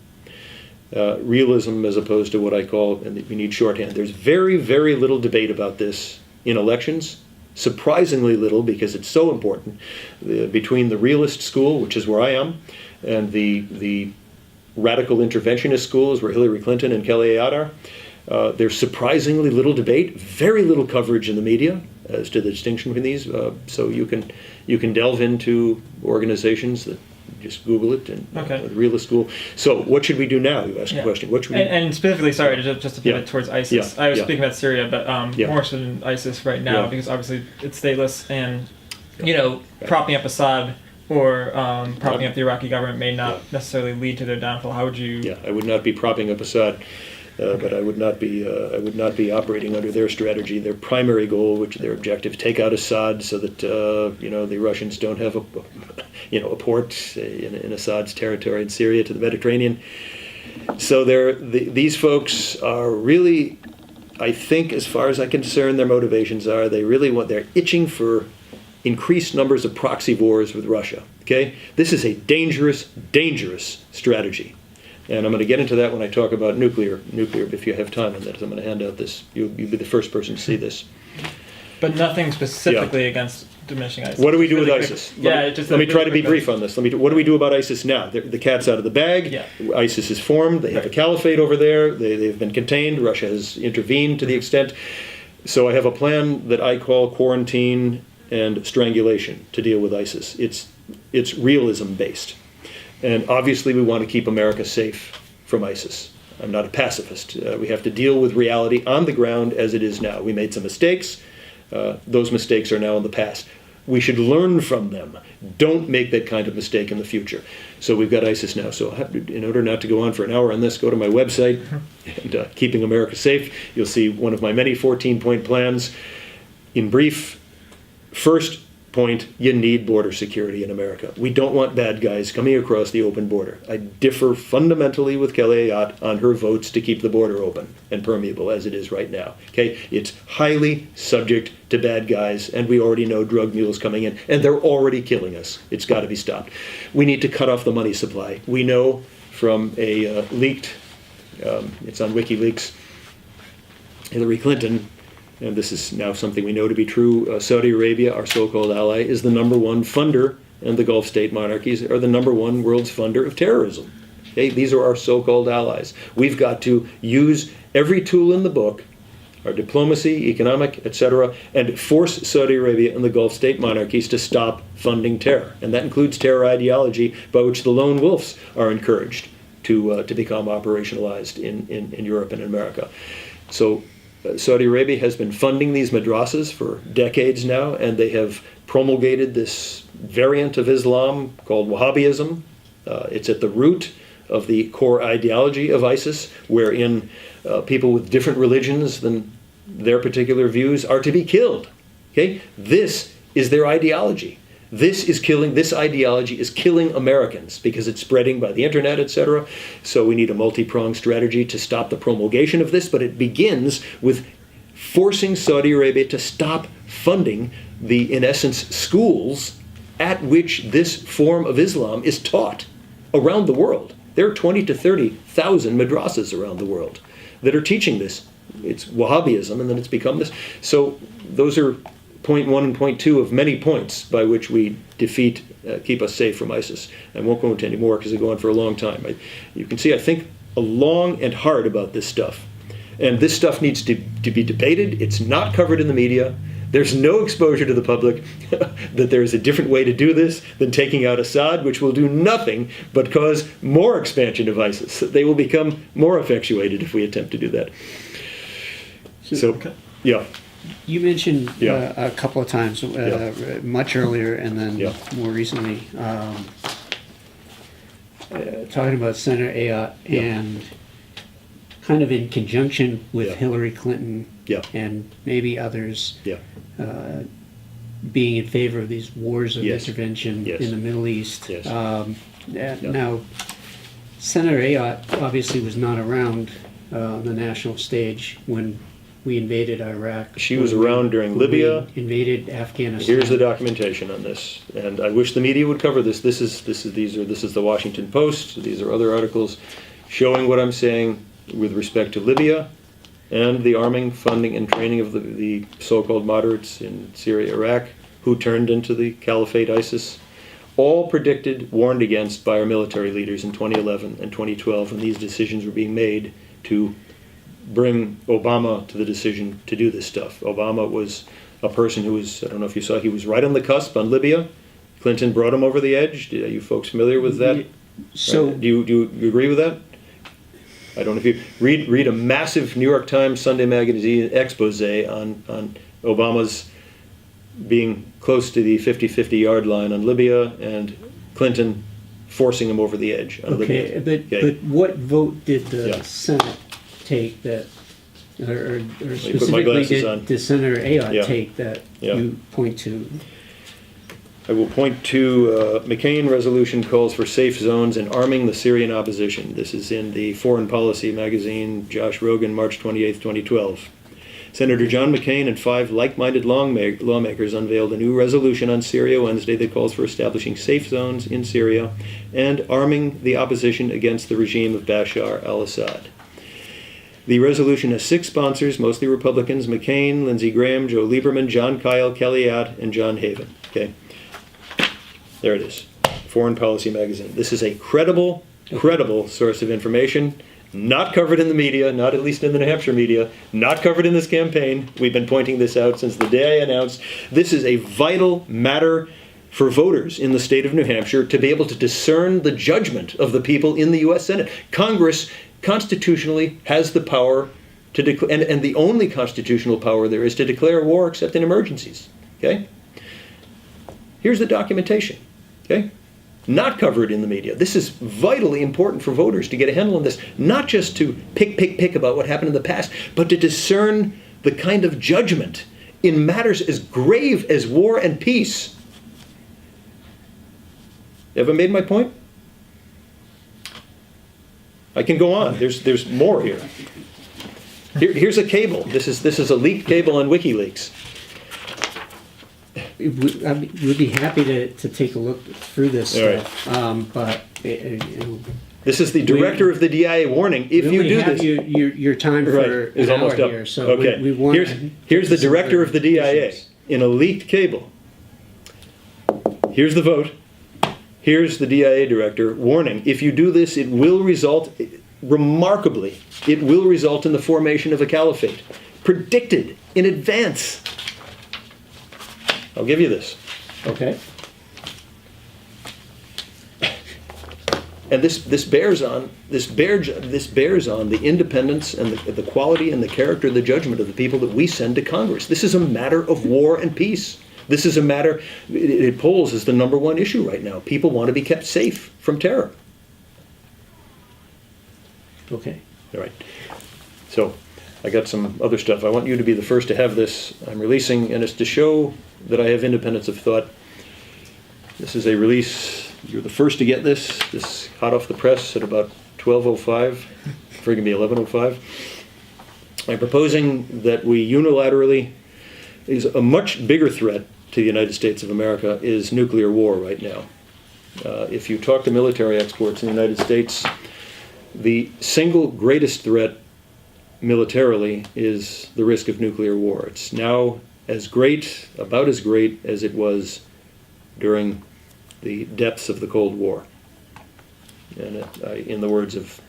Realism as opposed to what I call, and we need shorthand. There's very, very little debate about this in elections. Surprisingly little, because it's so important, between the realist school, which is where I am, and the radical interventionist schools where Hillary Clinton and Kelly Ayotte are. There's surprisingly little debate, very little coverage in the media as to the distinction between these. So you can delve into organizations that just Google it and the realist school. So what should we do now? You asked a question. What should we? And specifically, sorry, just to pivot towards ISIS. I was speaking about Syria, but more interested in ISIS right now because obviously it's stateless, and propping up Assad or propping up the Iraqi government may not necessarily lead to their downfall. How would you? Yeah, I would not be propping up Assad, but I would not be operating under their strategy. Their primary goal, which their objective, take out Assad so that the Russians don't have a port in Assad's territory in Syria to the Mediterranean. So these folks are really, I think, as far as I can discern, their motivations are they're itching for increased numbers of proxy wars with Russia. Okay, this is a dangerous strategy, and I'm going to get into that when I talk about nuclear. If you have time on that, I'm going to hand out this. You'll be the first person to see this. But nothing specifically against diminishing ISIS. What do we do with ISIS? Let me try to be brief on this. What do we do about ISIS now? The cat's out of the bag. Yeah. ISIS is formed. They have a caliphate over there. They've been contained. Russia has intervened to the extent. So I have a plan that I call quarantine and strangulation to deal with ISIS. It's realism based, and obviously we want to keep America safe from ISIS. I'm not a pacifist. We have to deal with reality on the ground as it is now. We made some mistakes. Those mistakes are now in the past. We should learn from them. Don't make that kind of mistake in the future. So we've got ISIS now. So in order not to go on for an hour on this, go to my website, and Keeping America Safe. You'll see one of my many 14-point plans. In brief, first point, you need border security in America. We don't want bad guys coming across the open border. I differ fundamentally with Kelly Ayotte on her votes to keep the border open and permeable as it is right now. Okay, it's highly subject to bad guys, and we already know drug mules coming in, and they're already killing us. It's got to be stopped. We need to cut off the money supply. We know from a leaked, it's on WikiLeaks, Hillary Clinton and this is now something we know to be true, Saudi Arabia, our so-called ally, is the number one funder, and the Gulf state monarchies are the number one world's funder of terrorism. Okay? These are our so-called allies. We've got to use every tool in the book, our diplomacy, economic, etc., and force Saudi Arabia and the Gulf state monarchies to stop funding terror. And that includes terror ideology by which the lone wolves are encouraged to become operationalized in Europe and in America. So Saudi Arabia has been funding these madrasas for decades now, and they have promulgated this variant of Islam called Wahhabism. It's at the root of the core ideology of ISIS, wherein people with different religions than their particular views are to be killed. Okay? This is their ideology. This ideology is killing Americans because it's spreading by the internet, etc. So we need a multi-pronged strategy to stop the promulgation of this, but it begins with forcing Saudi Arabia to stop funding the, in essence, schools at which this form of Islam is taught around the world. There are 20 to 30,000 madrasas around the world that are teaching this. It's Wahhabism, and then it's become this. So those are point one and point two of many points by which we defeat, keep us safe from ISIS. I won't go into any more because they go on for a long time. You can see I think long and hard about this stuff. And this stuff needs to be debated. It's not covered in the media. There's no exposure to the public that there's a different way to do this than taking out Assad, which will do nothing but cause more expansion of ISIS. They will become more effectuated if we attempt to do that. So, yeah. You mentioned Yeah. a couple of times, much earlier and then Yeah. more recently, talking about Senator Ayotte Yeah. and kind of in conjunction with Yeah. Hillary Clinton Yeah. and maybe others Yeah. being in favor of these wars of Yes. intervention Yes. in the Middle East. Yes. Now, Senator Ayotte obviously was not around on the national stage when we invaded Iraq. She was when we- around during when Libya. we invaded Afghanistan. Here's the documentation on this, and I wish the media would cover this. This is the Washington Post. These are other articles showing what I'm saying with respect to Libya and the arming, funding, and training of the so-called moderates in Syria, Iraq, who turned into the Caliphate ISIS. All predicted, warned against by our military leaders in 2011 and 2012 when these decisions were being made to bring Obama to the decision to do this stuff. Obama was a person who was, I don't know if you saw, he was right on the cusp on Libya. Clinton brought him over the edge. Are you folks familiar with that? So Do you agree with that? I don't know if you read a massive New York Times Sunday magazine expose on Obama's being close to the 50-50 yard line on Libya and Clinton forcing him over the edge on okay, Libya. but what vote did the Yeah. Senate take that, or put my specifically glasses on. did Senator Ayotte Yeah. take that Yeah. you point to? I will point to McCain resolution calls for safe zones and arming the Syrian opposition. This is in the Foreign Policy magazine, Josh Rogan, March 28, 2012. Senator John McCain and 5 like-minded lawmakers unveiled a new resolution on Syria Wednesday that calls for establishing safe zones in Syria and arming the opposition against the regime of Bashar al-Assad. The resolution has 6 sponsors, mostly Republicans: McCain, Lindsey Graham, Joe Lieberman, John Kyle, Kelly Att, and John Haven. Okay, there it is. Foreign Policy magazine. This is a credible source of information, not covered in the media, not at least in the New Hampshire media, not covered in this campaign. We've been pointing this out since the day I announced. This is a vital matter for voters in the state of New Hampshire to be able to discern the judgment of the people in the U.S. Senate. Congress constitutionally has the power to declare, and the only constitutional power there is to declare war except in emergencies. Okay? Here's the documentation. Okay? Not covered in the media. This is vitally important for voters to get a handle on this, not just to pick about what happened in the past, but to discern the kind of judgment in matters as grave as war and peace. Have I made my point? I can go on. There's more here. Here's a cable. This is a leaked cable on WikiLeaks. We'd be happy to take a look through this All right. stuff, but This is the director of the DIA warning. If you do this, your time right, for is an almost hour up. here, so Okay, we want. here's the director of the DIA in a leaked cable. Here's the vote. Here's the DIA director warning. If you do this, it will result, remarkably, it will result in the formation of a caliphate. Predicted in advance. I'll give you this. Okay. And this bears on the independence and the quality and the character and the judgment of the people that we send to Congress. This is a matter of war and peace. This is a matter, it polls as the number one issue right now. People want to be kept safe from terror. Okay. All right. So I got some other stuff. I want you to be the first to have this. I'm releasing, and it's to show that I have independence of thought. This is a release. You're the first to get this. This hot off the press at about 12:05. Forgive me, 11:05. I'm proposing that we unilaterally, is a much bigger threat to the United States of America is nuclear war right now. If you talk to military experts in the United States, the single greatest threat militarily is the risk of nuclear war. It's now as great, about as great as it was during the depths of the Cold War. And in the words of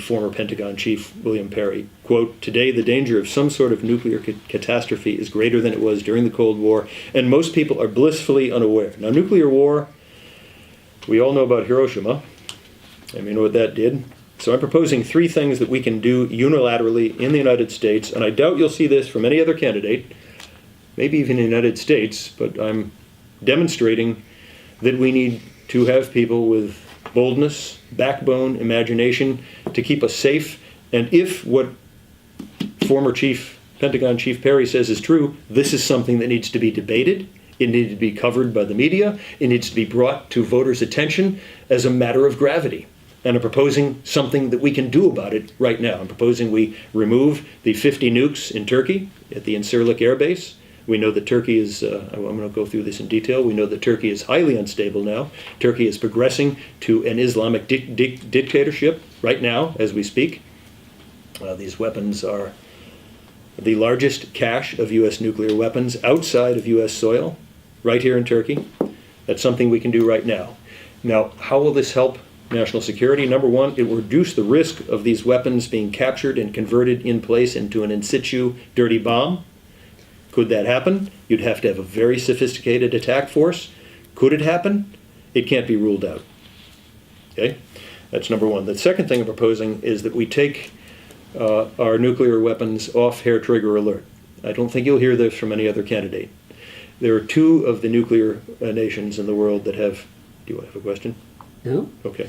former Pentagon Chief William Perry, quote, "Today the danger of some sort of nuclear catastrophe is greater than it was during the Cold War, and most people are blissfully unaware." Now, nuclear war, we all know about Hiroshima, and we know what that did. So I'm proposing 3 things that we can do unilaterally in the United States, and I doubt you'll see this from any other candidate, maybe even in the United States, but I'm demonstrating that we need to have people with boldness, backbone, imagination to keep us safe. And if what former Pentagon Chief Perry says is true, this is something that needs to be debated. It needs to be covered by the media. It needs to be brought to voters' attention as a matter of gravity. And I'm proposing something that we can do about it right now. I'm proposing we remove the 50 nukes in Turkey at the Incirlik Air Base. We know that Turkey is, I'm going to go through this in detail, we know that Turkey is highly unstable now. Turkey is progressing to an Islamic dictatorship right now as we speak. These weapons are the largest cache of U.S. nuclear weapons outside of U.S. soil, right here in Turkey. That's something we can do right now. Now, how will this help national security? Number one, it will reduce the risk of these weapons being captured and converted in place into an in situ dirty bomb. Could that happen? You'd have to have a very sophisticated attack force. Could it happen? It can't be ruled out. Okay? That's number one. The second thing I'm proposing is that we take our nuclear weapons off hair trigger alert. I don't think you'll hear this from any other candidate. There are 2 of the nuclear nations in the world that have... Do you have a question? No? Okay.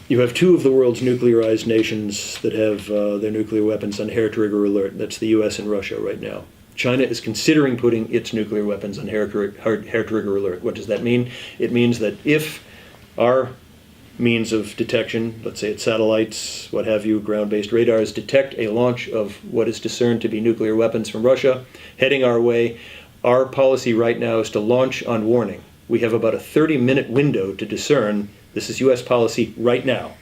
You have 2 of the world's nuclearized nations that have their nuclear weapons on hair trigger alert. That's the U.S. and Russia right now. China is considering putting its nuclear weapons on hair trigger alert. What does that mean? It means that if our means of detection, let's say it's satellites, what have you, ground-based radars, detect a launch of what is discerned to be nuclear weapons from Russia heading our way, our policy right now is to launch on warning. We have about a 30-minute window to discern. This is U.S. policy right now.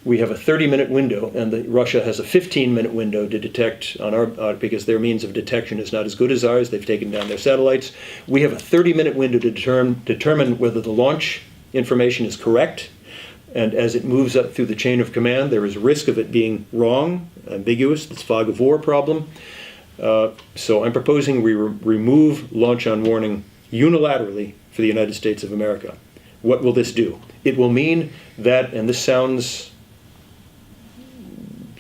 We have a 30-minute window, and Russia has a 15-minute window to detect on our because their means of detection is not as good as ours. They've taken down their satellites. We have a 30-minute window to determine whether the launch information is correct. And as it moves up through the chain of command, there is risk of it being wrong, ambiguous. This fog of war problem. So I'm proposing we remove launch on warning unilaterally for the United States of America. What will this do? It will mean that, and this sounds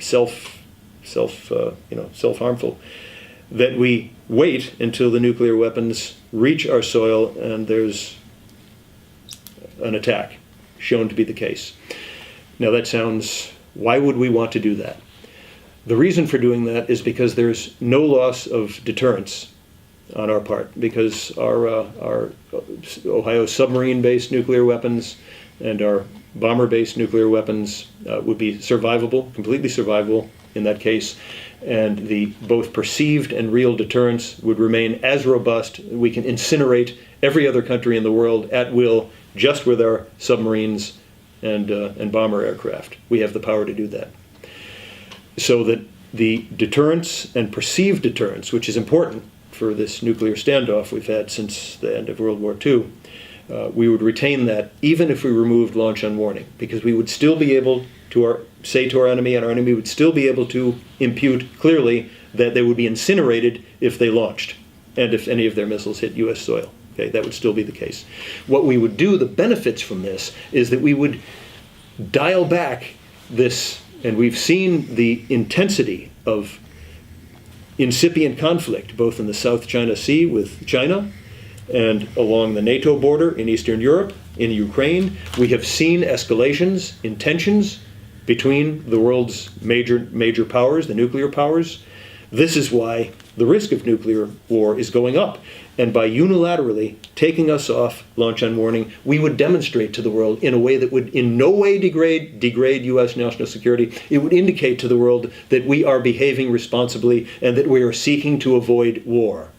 self-harmful, that we wait until the nuclear weapons reach our soil and there's an attack shown to be the case. Now that sounds, why would we want to do that? The reason for doing that is because there's no loss of deterrence on our part, because our Ohio submarine-based nuclear weapons and our bomber-based nuclear weapons would be survivable, completely survivable in that case, and the both perceived and real deterrence would remain as robust. We can incinerate every other country in the world at will just with our submarines and bomber aircraft. We have the power to do that. So that the deterrence and perceived deterrence, which is important for this nuclear standoff we've had since the end of World War II, we would retain that even if we removed launch on warning, because we would still be able to say to our enemy, and our enemy would still be able to impute clearly that they would be incinerated if they launched, and if any of their missiles hit U.S. soil. Okay, that would still be the case. What we would do, the benefits from this, is that we would dial back this, and we've seen the intensity of incipient conflict, both in the South China Sea with China, and along the NATO border in Eastern Europe, in Ukraine. We have seen escalations in tensions between the world's major powers, the nuclear powers. This is why the risk of nuclear war is going up. And by unilaterally taking us off launch on warning, we would demonstrate to the world in a way that would in no way degrade U.S. national security. It would indicate to the world that we are behaving responsibly and that we are seeking to avoid war.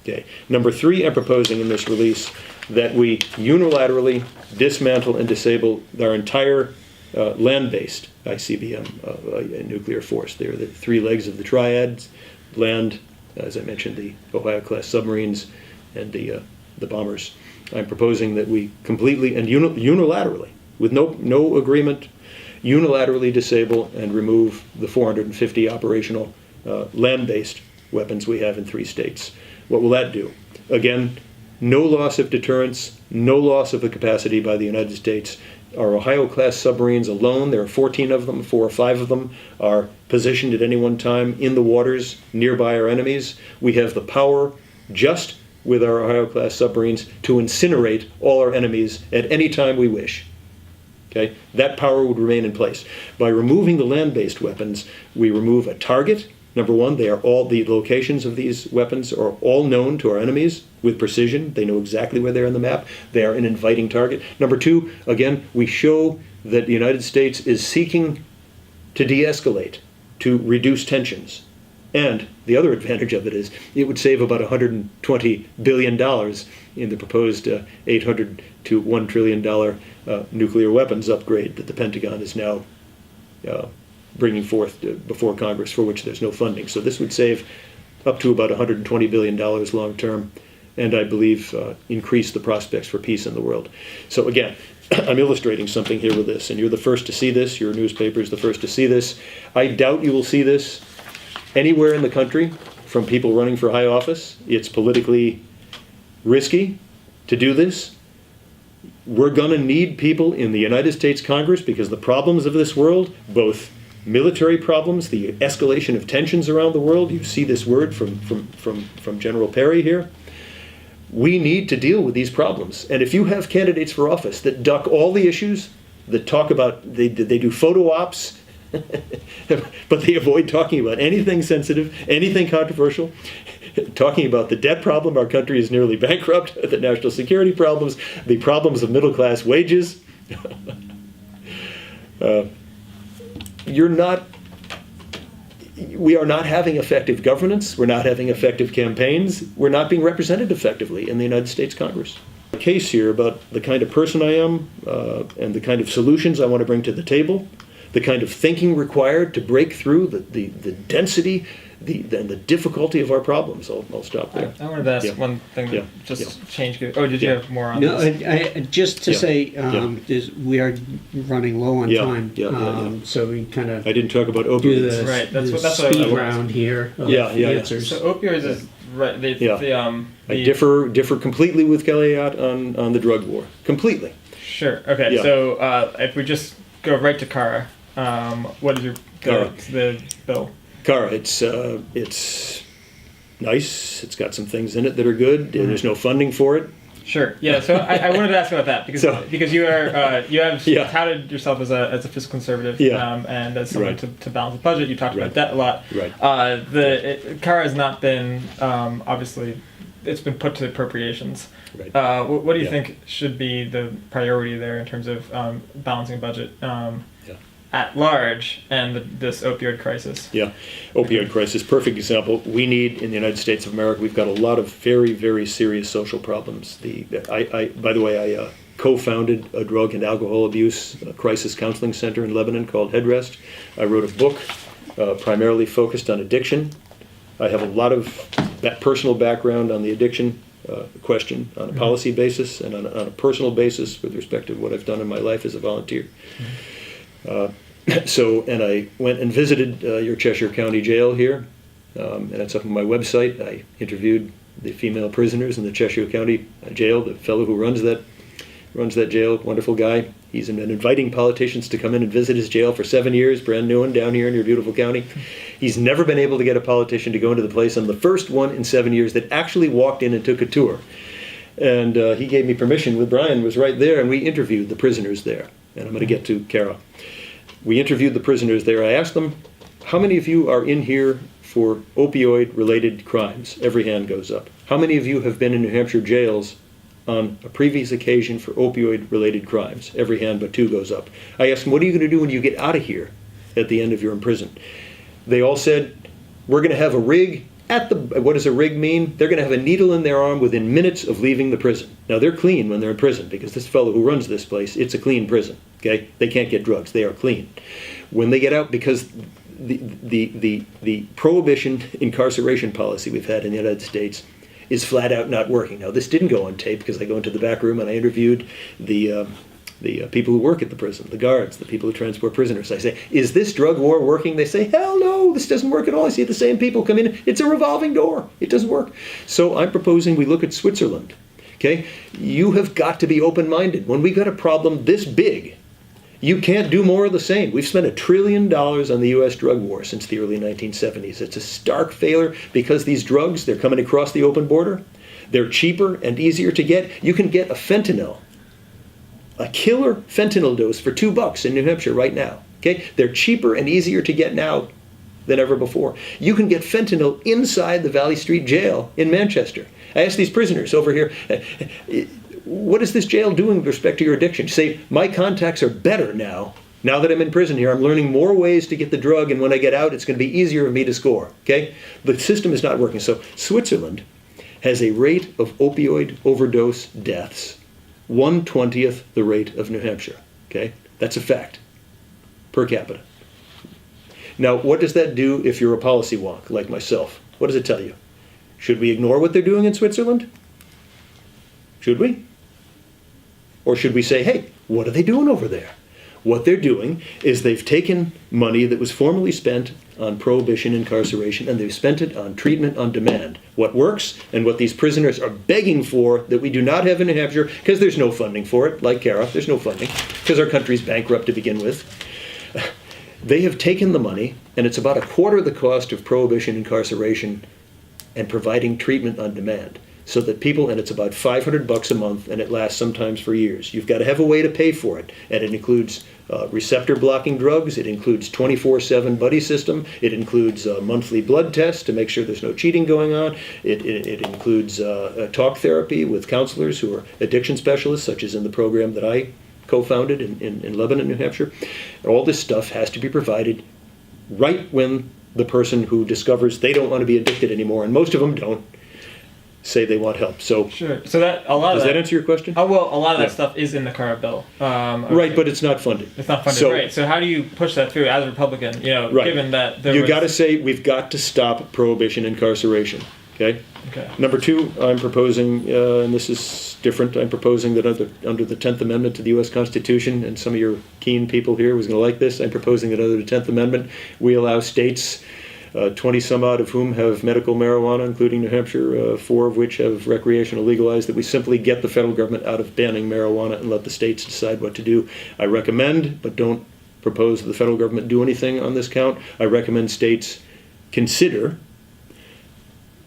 Okay. Number 3, I'm proposing in this release that we unilaterally dismantle and disable our entire land-based ICBM nuclear force. They are the 3 legs of the triads: land, as I mentioned, the Ohio-class submarines, and the bombers. I'm proposing that we completely and unilaterally, with no agreement, unilaterally disable and remove the 450 operational land-based weapons we have in 3 states. What will that do? Again, no loss of deterrence, no loss of the capacity by the United States. Our Ohio-class submarines alone, there are 14 of them, 4 or 5 of them, are positioned at any one time in the waters nearby our enemies. We have the power, just with our Ohio-class submarines, to incinerate all our enemies at any time we wish. Okay? That power would remain in place. By removing the land-based weapons, we remove a target. Number 1, they are all, the locations of these weapons are all known to our enemies with precision. They know exactly where they are on the map. They are an inviting target. Number 2, again, we show that the United States is seeking to de-escalate, to reduce tensions. And the other advantage of it is it would save about $120 billion in the proposed $800 to $1 trillion nuclear weapons upgrade that the Pentagon is now bringing forth before Congress, for which there's no funding. So this would save up to about $120 billion long term, and I believe increase the prospects for peace in the world. So again, I'm illustrating something here with this, and you're the first to see this. Your newspaper is the first to see this. I doubt you will see this anywhere in the country from people running for high office. It's politically risky to do this. We're going to need people in the United States Congress, because the problems of this world, both military problems, the escalation of tensions around the world, you see this word from General Perry here. We need to deal with these problems. And if you have candidates for office that duck all the issues, that talk about, they do photo ops, but they avoid talking about anything sensitive, anything controversial, talking about the debt problem, our country is nearly bankrupt, the national security problems, the problems of middle-class wages, we are not having effective governance, we're not having effective campaigns, we're not being represented effectively in the United States Congress. A case here about the kind of person I am and the kind of solutions I want to bring to the table, the kind of thinking required to break through the density and the difficulty of our problems. I'll stop there. I wanted to ask one thing that changed. Oh, did you have more on No, this? just to say, we are running low on time. So we kind of I didn't talk about do opioids. the, Right, that's the what speed I round here of answers. So opioids is right. I differ completely with Galiot on the drug war. Completely. Sure. Okay. Yeah. So if we just go right to Kara, what is Kara. the bill? Kara, it's nice. It's got some things in it that are good. There's no funding for it. Sure. Yeah. So I wanted to ask about that because you are you have touted yourself as a fiscal conservative and as someone to balance the budget. You talked about debt a lot. Right. Kara has not been obviously it's been put to appropriations. Right. What do you think should be the priority there in terms of balancing budget? at large and this opioid crisis. Yeah, opioid crisis, perfect example. We need, in the United States of America, we've got a lot of very, very serious social problems. By the way, I co-founded a drug and alcohol abuse crisis counseling center in Lebanon called Headrest. I wrote a book primarily focused on addiction. I have a lot of personal background on the addiction question on a policy basis and on a personal basis with respect to what I've done in my life as a volunteer. And I went and visited your Cheshire County Jail here, and it's up on my website. I interviewed the female prisoners in the Cheshire County Jail, the fellow who runs that jail, wonderful guy. He's been inviting politicians to come in and visit his jail for 7 years, brand new one, down here in your beautiful county. He's never been able to get a politician to go into the place. I'm the first one in 7 years that actually walked in and took a tour. And he gave me permission. Brian was right there, and we interviewed the prisoners there. And I'm going to get to Kara. We interviewed the prisoners there. I asked them, how many of you are in here for opioid-related crimes? Every hand goes up. How many of you have been in New Hampshire jails on a previous occasion for opioid-related crimes? Every hand but 2 goes up. I asked them, what are you going to do when you get out of here at the end of your imprisonment? They all said, we're going to have a rig at the... What does a rig mean? They're going to have a needle in their arm within minutes of leaving the prison. Now, they're clean when they're in prison because this fellow who runs this place, it's a clean prison, okay? They can't get drugs. They are clean. When they get out, because the prohibition incarceration policy we've had in the United States is flat out not working. Now, this didn't go on tape because I go into the back room and I interviewed the people who work at the prison, the guards, the people who transport prisoners. I say, is this drug war working? They say, hell no, this doesn't work at all. I see the same people come in. It's a revolving door. It doesn't work. So I'm proposing we look at Switzerland. Okay? You have got to be open-minded. When we got a problem this big, you can't do more of the same. We've spent $1 trillion on the U.S. drug war since the early 1970s. It's a stark failure because these drugs, they're coming across the open border. They're cheaper and easier to get. You can get a killer fentanyl dose for $2 in New Hampshire right now. Okay? They're cheaper and easier to get now than ever before. You can get fentanyl inside the Valley Street Jail in Manchester. I asked these prisoners over here, what is this jail doing with respect to your addiction? You say, my contacts are better now. Now that I'm in prison here, I'm learning more ways to get the drug, and when I get out, it's going to be easier for me to score. Okay? The system is not working. So Switzerland has a rate of opioid overdose deaths 1/20th the rate of New Hampshire. Okay? That's a fact. Per capita. Now, what does that do if you're a policy wonk like myself? What does it tell you? Should we ignore what they're doing in Switzerland? Should we? Or should we say, hey, what are they doing over there? What they're doing is they've taken money that was formerly spent on prohibition incarceration and they've spent it on treatment on demand. What works and what these prisoners are begging for that we do not have in New Hampshire because there's no funding for it, like Kara, there's no funding because our country's bankrupt to begin with. They have taken the money and it's about 1/4 the cost of prohibition incarceration and providing treatment on demand. So that people, and it's about $500 a month, and it lasts sometimes for years. You've got to have a way to pay for it, and it includes receptor blocking drugs, it includes 24/7 buddy system, it includes monthly blood tests to make sure there's no cheating going on, it includes talk therapy with counselors who are addiction specialists, such as in the program that I co-founded in Lebanon, New Hampshire. All this stuff has to be provided right when the person who discovers they don't want to be addicted anymore, and most of them don't, say they want help. So sure. So that a lot does of that answer your question? Oh well, a lot of that Yeah. stuff is in the current bill. Okay. Right, but it's not funded. It's not funded, So- right? So how do you push that through as a Republican? You know, Right. given that there You was... got to say we've got to stop prohibition incarceration. Okay. Okay. Number 2, I'm proposing, and this is different. I'm proposing that under the 10th Amendment to the U.S. Constitution, and some of your keen people here was going to like this. I'm proposing that under the 10th Amendment, we allow states, 20 some odd of whom have medical marijuana, including New Hampshire, 4 of which have recreational legalized, that we simply get the federal government out of banning marijuana and let the states decide what to do. I recommend, but don't propose that the federal government do anything on this count. I recommend states consider,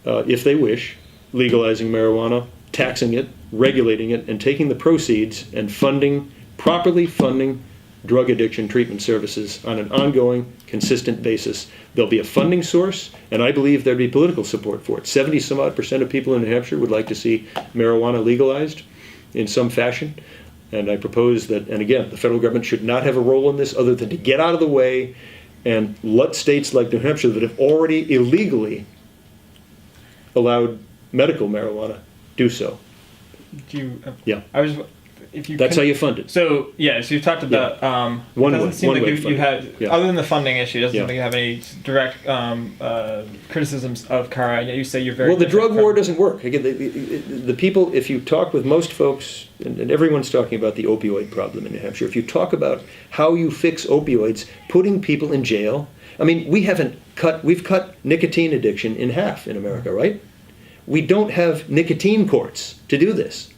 if they wish, legalizing marijuana, taxing it, regulating it, and taking the proceeds and properly funding drug addiction treatment services on an ongoing, consistent basis. There'll be a funding source, and I believe there'd be political support for it. 70-some-odd% of people in New Hampshire would like to see marijuana legalized in some fashion. And I propose that, and again, the federal government should not have a role in this other than to get out of the way and let states like New Hampshire that have already illegally allowed medical marijuana do so. Do you? Yeah. I was. If you. That's how you fund it. So yeah, so you've talked about. One it doesn't way- seem one like way you funding. had, Yeah. other than the funding issue, it doesn't Yeah. seem like you have any direct criticisms of Kara. Yet you say you're very. Well, the different drug war from- doesn't work. Again, the people, if you talk with most folks, and everyone's talking about the opioid problem in New Hampshire, if you talk about how you fix opioids, putting people in jail, I mean, we've cut nicotine addiction in half in America, right? We don't have nicotine courts to do this,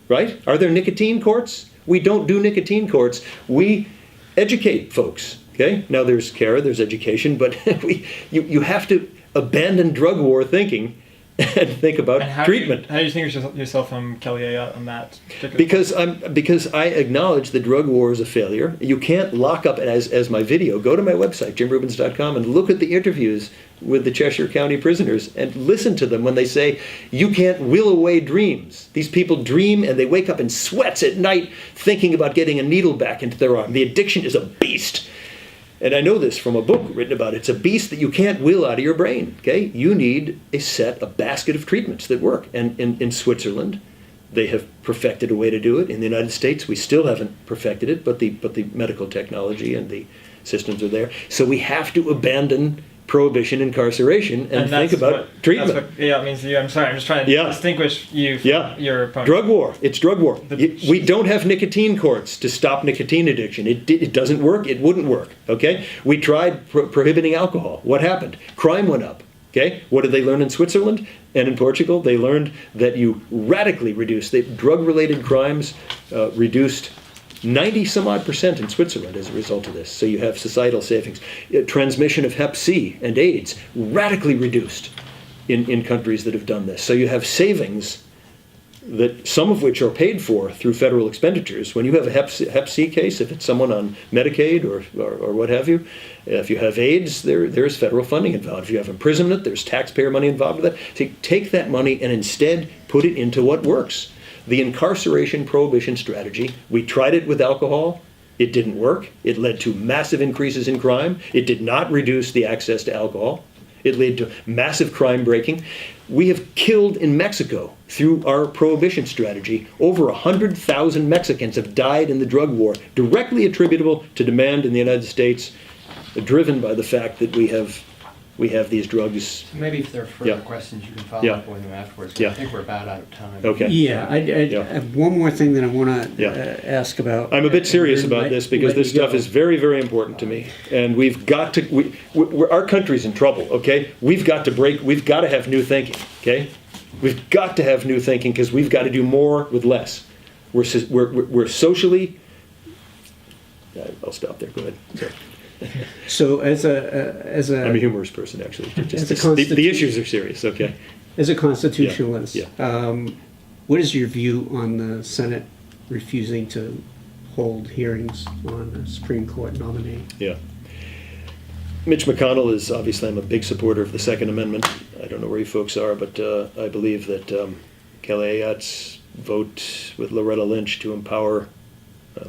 right? Are there nicotine courts? We don't do nicotine courts. We educate folks, okay? Now there's care, there's education, but you have to abandon drug war thinking and think about And how treatment. How do you distinguish yourself from Kelly Ayotte on that particular? Because I acknowledge the drug war is a failure. You can't lock up, as my video, go to my website, jimrubens.com, and look at the interviews with the Cheshire County prisoners and listen to them when they say, you can't will away dreams. These people dream and they wake up in sweats at night thinking about getting a needle back into their arm. The addiction is a beast. And I know this from a book written about it. It's a beast that you can't will out of your brain, okay? You need a basket of treatments that work. And in Switzerland, they have perfected a way to do it. In the United States, we still haven't perfected it, but the medical technology and the systems are there. So we have to abandon prohibition, incarceration, and think that's about what- treatment. That's what, yeah, it means you. I'm sorry. I'm just trying to Yeah. distinguish you from Yeah. your opponent. Drug war. It's drug war. The- We don't have nicotine courts to stop nicotine addiction. It doesn't work. It wouldn't work. Okay? We tried prohibiting alcohol. What happened? Crime went up. Okay? What did they learn in Switzerland and in Portugal? They learned that you radically reduce drug-related crimes reduced 90-some-odd% in Switzerland as a result of this. So you have societal savings. Transmission of Hep C and AIDS radically reduced in countries that have done this. So you have savings that some of which are paid for through federal expenditures. When you have a Hep C case, if it's someone on Medicaid or what have you, if you have AIDS, there's federal funding involved. If you have imprisonment, there's taxpayer money involved with that. So you take that money and instead put it into what works. The incarceration prohibition strategy, we tried it with alcohol. It didn't work. It led to massive increases in crime. It did not reduce the access to alcohol. It led to massive crime breaking. We have killed in Mexico through our prohibition strategy. Over 100,000 Mexicans have died in the drug war, directly attributable to demand in the United States, driven by the fact that we have these drugs. Maybe if there are further Yeah. questions, you can follow Yeah. up with them afterwards. 'Cause Yeah. I think we're about out of time. Okay. Yeah, I have one more thing that I want to Yeah. ask about. I'm a bit serious And about let- this because let this you stuff go. is very, very important to me, and we've got to. Our country's in trouble. Okay, we've got to have new thinking. Okay, we've got to have new thinking because we've got to do more with less. We're socially. I'll stop there. Go ahead. Sorry. So as a I'm a humorous person, actually. As a The issues are serious. Okay. as a constitutionalist, Yeah. what is your view on the Senate refusing to hold hearings on a Supreme Court nominee? Yeah. Mitch McConnell is obviously, I'm a big supporter of the Second Amendment. I don't know where you folks are, but I believe that Kelly Ayotte's vote with Loretta Lynch to empower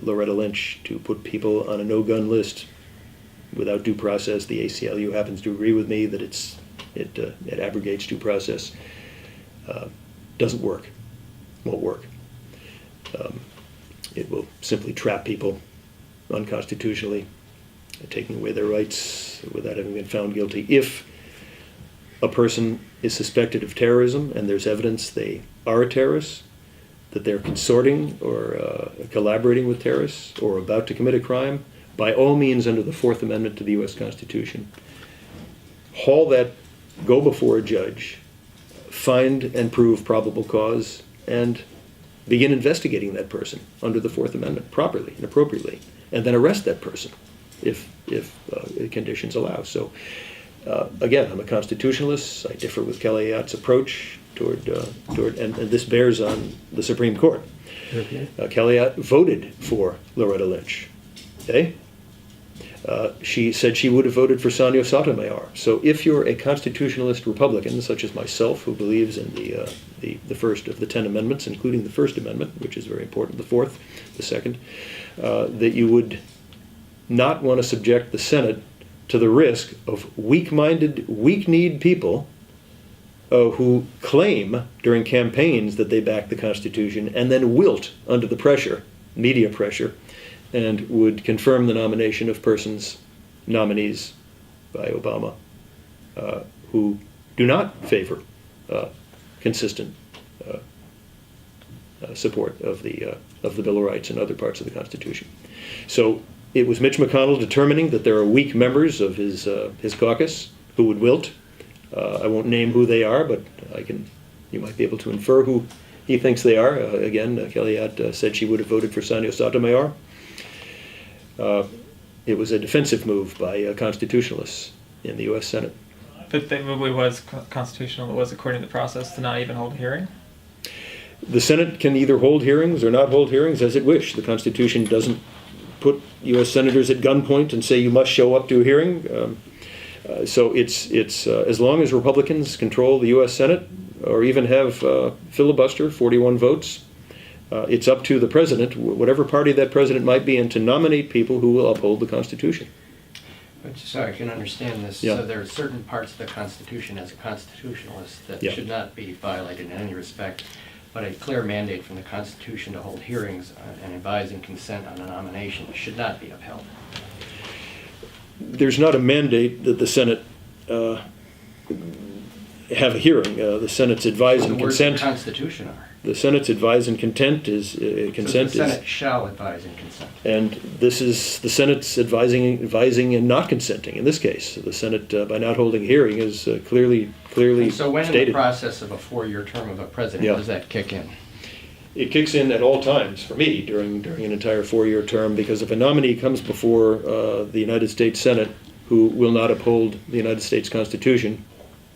Loretta Lynch to put people on a no-gun list without due process. The ACLU happens to agree with me that it abrogates due process. Doesn't work. Won't work. It will simply trap people unconstitutionally, taking away their rights without having been found guilty. If a person is suspected of terrorism and there's evidence they are a terrorist, that they're consorting or collaborating with terrorists or about to commit a crime, by all means under the Fourth Amendment to the U.S. Constitution, go before a judge, find and prove probable cause, and begin investigating that person under the Fourth Amendment properly and appropriately, and then arrest that person if conditions allow. So again, I'm a constitutionalist. I differ with Kelly Ayotte's approach toward and this bears on the Supreme Court. Okay. Kelly Ayotte voted for Loretta Lynch. Okay? she said she would have voted for Sonia Sotomayor. So if you're a constitutionalist Republican, such as myself, who believes in the first of the 10 amendments, including the First Amendment, which is very important, the fourth, the second, that you would not want to subject the Senate to the risk of weak-minded, weak-kneed people who claim during campaigns that they back the Constitution and then wilt under the pressure, media pressure, and would confirm the nomination of nominees by Obama, who do not favor consistent support of the Bill of Rights and other parts of the Constitution. So it was Mitch McConnell determining that there are weak members of his caucus who would wilt. I won't name who they are, but you might be able to infer who he thinks they are. Again, Kellyanne said she would have voted for Sonia Sotomayor. It was a defensive move by constitutionalists in the U.S. Senate. But it was constitutional. It was according to the process to not even hold a hearing. The Senate can either hold hearings or not hold hearings as it wish. The Constitution doesn't put U.S. senators at gunpoint and say you must show up to a hearing. So it's as long as Republicans control the U.S. Senate or even have filibuster, 41 votes, it's up to the president, whatever party that president might be in, to nominate people who will uphold the Constitution. But just so I can understand this, Yeah. so there are certain parts of the Constitution as a constitutionalist that Yeah. should not be violated in any respect, but a clear mandate from the Constitution to hold hearings and advise and consent on a nomination should not be upheld. There's not a mandate that the Senate have a hearing. The Senate's advise and The words of the consent. Constitution are. The Senate's advise and consent is So the Senate shall advise and consent. and this is the Senate's advising and not consenting in this case. The Senate, by not holding a hearing, is clearly And so when in the stated. process of a 4-year term of a president Yeah. does that kick in? It kicks in at all times for me during an entire 4-year term, because if a nominee comes before the United States Senate who will not uphold the United States Constitution,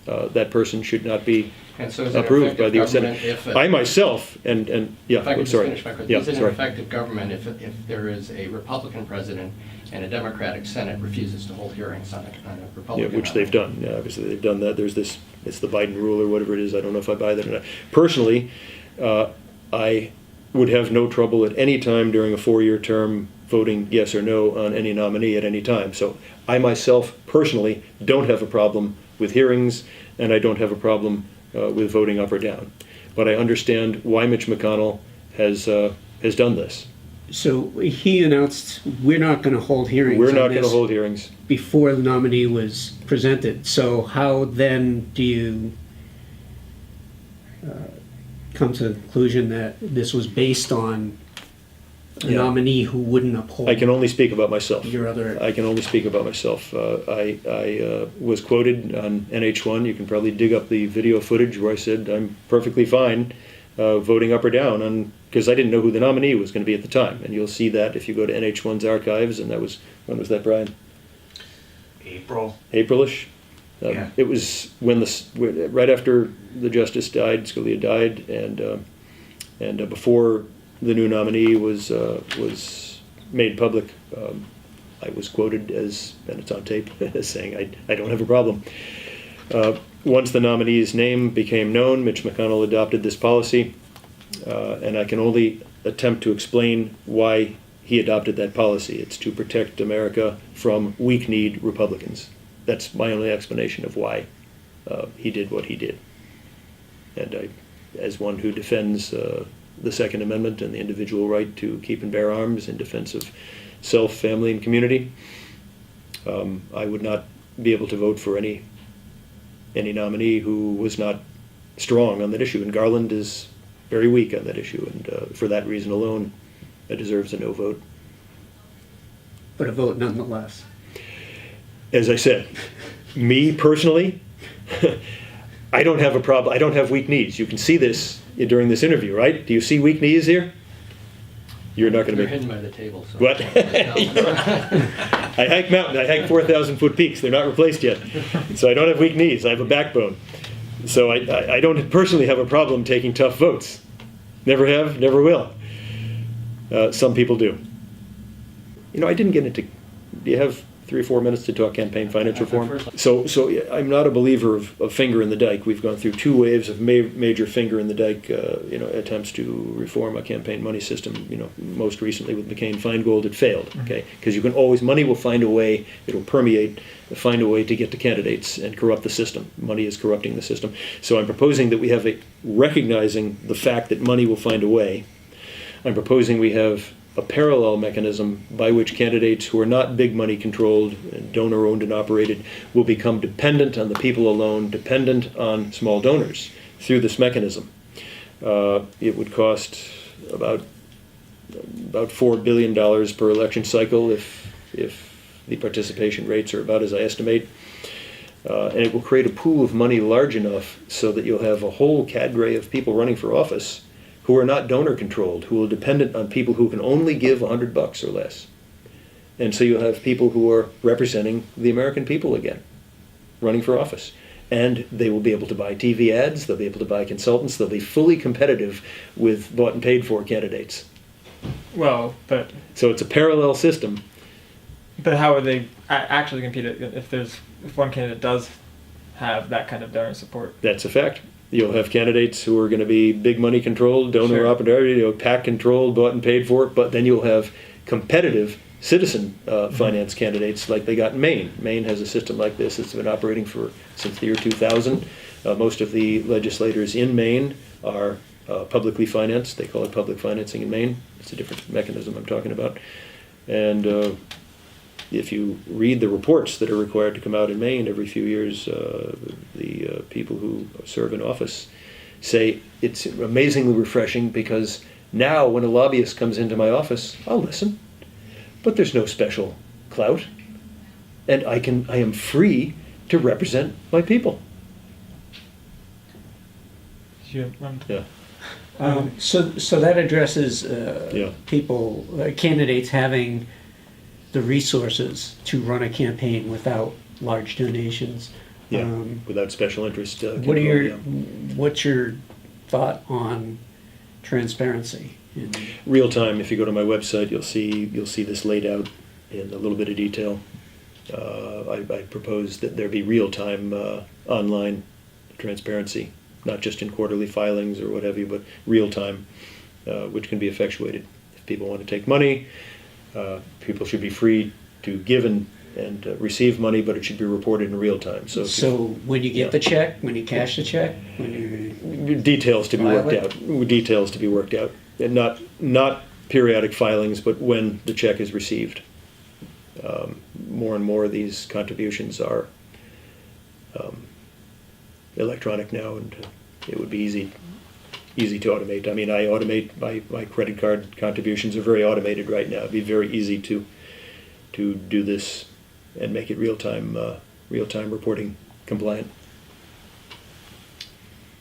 that person should not be And so is it approved by effective the U.S. Senate. government if I myself, and yeah, if I can I'm just sorry. finish my question, Yeah, is it an sorry. effective government if there is a Republican president and a Democratic Senate refuses to hold hearings on a Yeah, Republican? which they've done. Yeah, obviously they've done that. There's this, it's the Biden rule or whatever it is. I don't know if I buy that or not. Personally, I would have no trouble at any time during a 4-year term voting yes or no on any nominee at any time. So I myself personally don't have a problem with hearings, and I don't have a problem with voting up or down. But I understand why Mitch McConnell has done this. So he announced, we're not going to hold hearings We're on not going to this hold hearings. before the nominee was presented. So how then do you come to the conclusion that this was based on a Yeah. nominee who wouldn't uphold I can only speak about myself. your other... I can only speak about myself. I was quoted on NH1. You can probably dig up the video footage where I said I'm perfectly fine voting up or down on, because I didn't know who the nominee was going to be at the time. And you'll see that if you go to NH1's archives. And that was, when was that, Brian? April. Aprilish. Yeah. It was right after the justice died, Scalia died, and before the new nominee was made public. I was quoted as, and it's on tape, as saying I don't have a problem. Once the nominee's name became known, Mitch McConnell adopted this policy, and I can only attempt to explain why he adopted that policy. It's to protect America from weak-kneed Republicans. That's my only explanation of why he did what he did. And as one who defends the Second Amendment and the individual right to keep and bear arms in defense of self, family, and community, I would not be able to vote for any nominee who was not strong on that issue. And Garland is very weak on that issue, and for that reason alone, it deserves a no vote. But a vote nonetheless. As I said, me personally, I don't have a problem. I don't have weak knees. You can see this during this interview, right? Do you see weak knees here? You're not going to They're make... hidden by the table. So What? I hike mountains. I hike 4,000-foot peaks. They're not replaced yet. So I don't have weak knees. I have a backbone. So I don't personally have a problem taking tough votes. Never have, never will. Some people do. You know, I didn't get into... Do you have 3 or 4 minutes to talk campaign finance reform? First- So yeah, I'm not a believer of finger in the dike. We've gone through 2 waves of major finger in the dike, attempts to reform a campaign money system. Most recently with McCain-Feingold, it failed. Okay, because money will find a way. It'll permeate, find a way to get to candidates and corrupt the system. Money is corrupting the system. So I'm proposing that we have recognizing the fact that money will find a way. I'm proposing we have a parallel mechanism by which candidates who are not big money controlled, donor owned and operated, will become dependent on the people alone, dependent on small donors through this mechanism. It would cost about $4 billion per election cycle if the participation rates are about as I estimate. And it will create a pool of money large enough so that you'll have a whole cadre of people running for office who are not donor controlled, who are dependent on people who can only give $100 or less. And so you'll have people who are representing the American people again, running for office. And they will be able to buy TV ads, they'll be able to buy consultants, they'll be fully competitive with bought and paid for candidates. Well, but So it's a parallel system. how would they actually compete if one candidate does have that kind of donor support? That's a fact. You'll have candidates who are going to be big money controlled, donor Sure. operated, PAC controlled, bought and paid for, but then you'll have competitive citizen finance candidates like they got in Maine. Maine has a system like this. It's been operating since the year 2000. Most of the legislators in Maine are publicly financed. They call it public financing in Maine. It's a different mechanism I'm talking about. And if you read the reports that are required to come out in Maine every few years, the people who serve in office say it's amazingly refreshing because now when a lobbyist comes into my office, I'll listen. But there's no special clout. And I am free to represent my people. Yeah. So that addresses Yeah. people, candidates having the resources to run a campaign without large donations. Yeah, without special interest. What's your thought on transparency? Real time. If you go to my website, you'll see this laid out in a little bit of detail. I propose that there be real time online transparency, not just in quarterly filings or what have you, but real time, which can be effectuated. If people want to take money, people should be free to give and receive money, but it should be reported in real time. So when you get the check, when you cash the check, details to be worked out. Details to be worked out, and not periodic filings, but when the check is received. More and more of these contributions are electronic now, and it would be easy to automate. I mean, I automate my credit card contributions are very automated right now. It'd be very easy to do this and make it real time reporting compliant.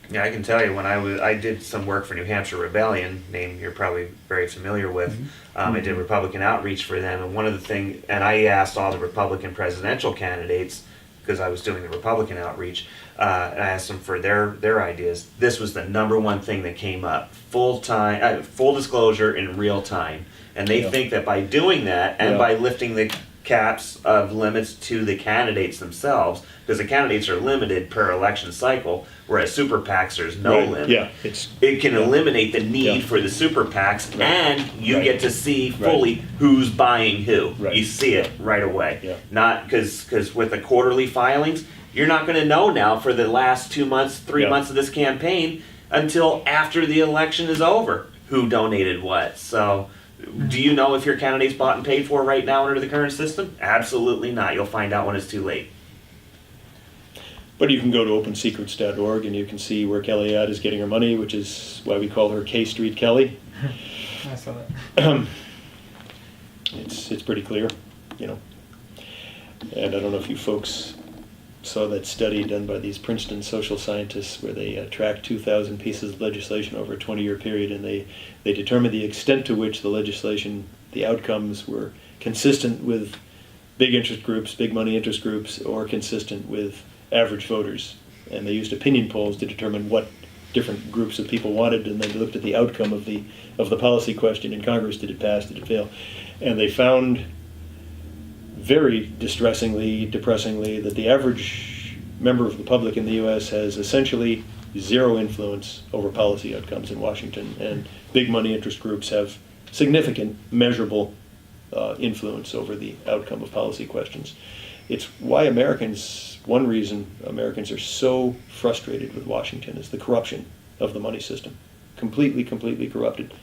Yeah, I can tell you when I did some work for New Hampshire Rebellion, name you're probably very familiar with. I did Republican outreach for them, and one of the things, and I asked all the Republican presidential candidates because I was doing the Republican outreach, and I asked them for their ideas. This was the number one thing that came up: full disclosure in real time. And they think that by doing that and by lifting the caps of limits to the candidates themselves, because the candidates are limited per election cycle, whereas super PACs there's no limit. Yeah, it can eliminate the need for the super PACs, and you get to see fully who's buying who. You see it right away. Not because with the quarterly filings, you're not going to know now for the last 2 months, 3 months of this campaign until after the election is over who donated what. So do you know if your candidate's bought and paid for right now under the current system? Absolutely not. You'll find out when it's too late. But you can go to opensecrets.org and you can see where Kellyanne is getting her money, which is why we call her K Street Kelly. I saw that. It's pretty clear, And I don't know if you folks saw that study done by these Princeton social scientists where they tracked 2,000 pieces of legislation over a 20-year period, and they determined the extent to which the legislation, the outcomes were consistent with big interest groups, big money interest groups, or consistent with average voters. And they used opinion polls to determine what different groups of people wanted, and then they looked at the outcome of the policy question in Congress. Did it pass? Did it fail? And they found very distressingly, depressingly, that the average member of the public in the U.S. has essentially zero influence over policy outcomes in Washington, and big money interest groups have significant, measurable influence over the outcome of policy questions. It's why one reason Americans are so frustrated with Washington is the corruption of the money system. Completely corrupted.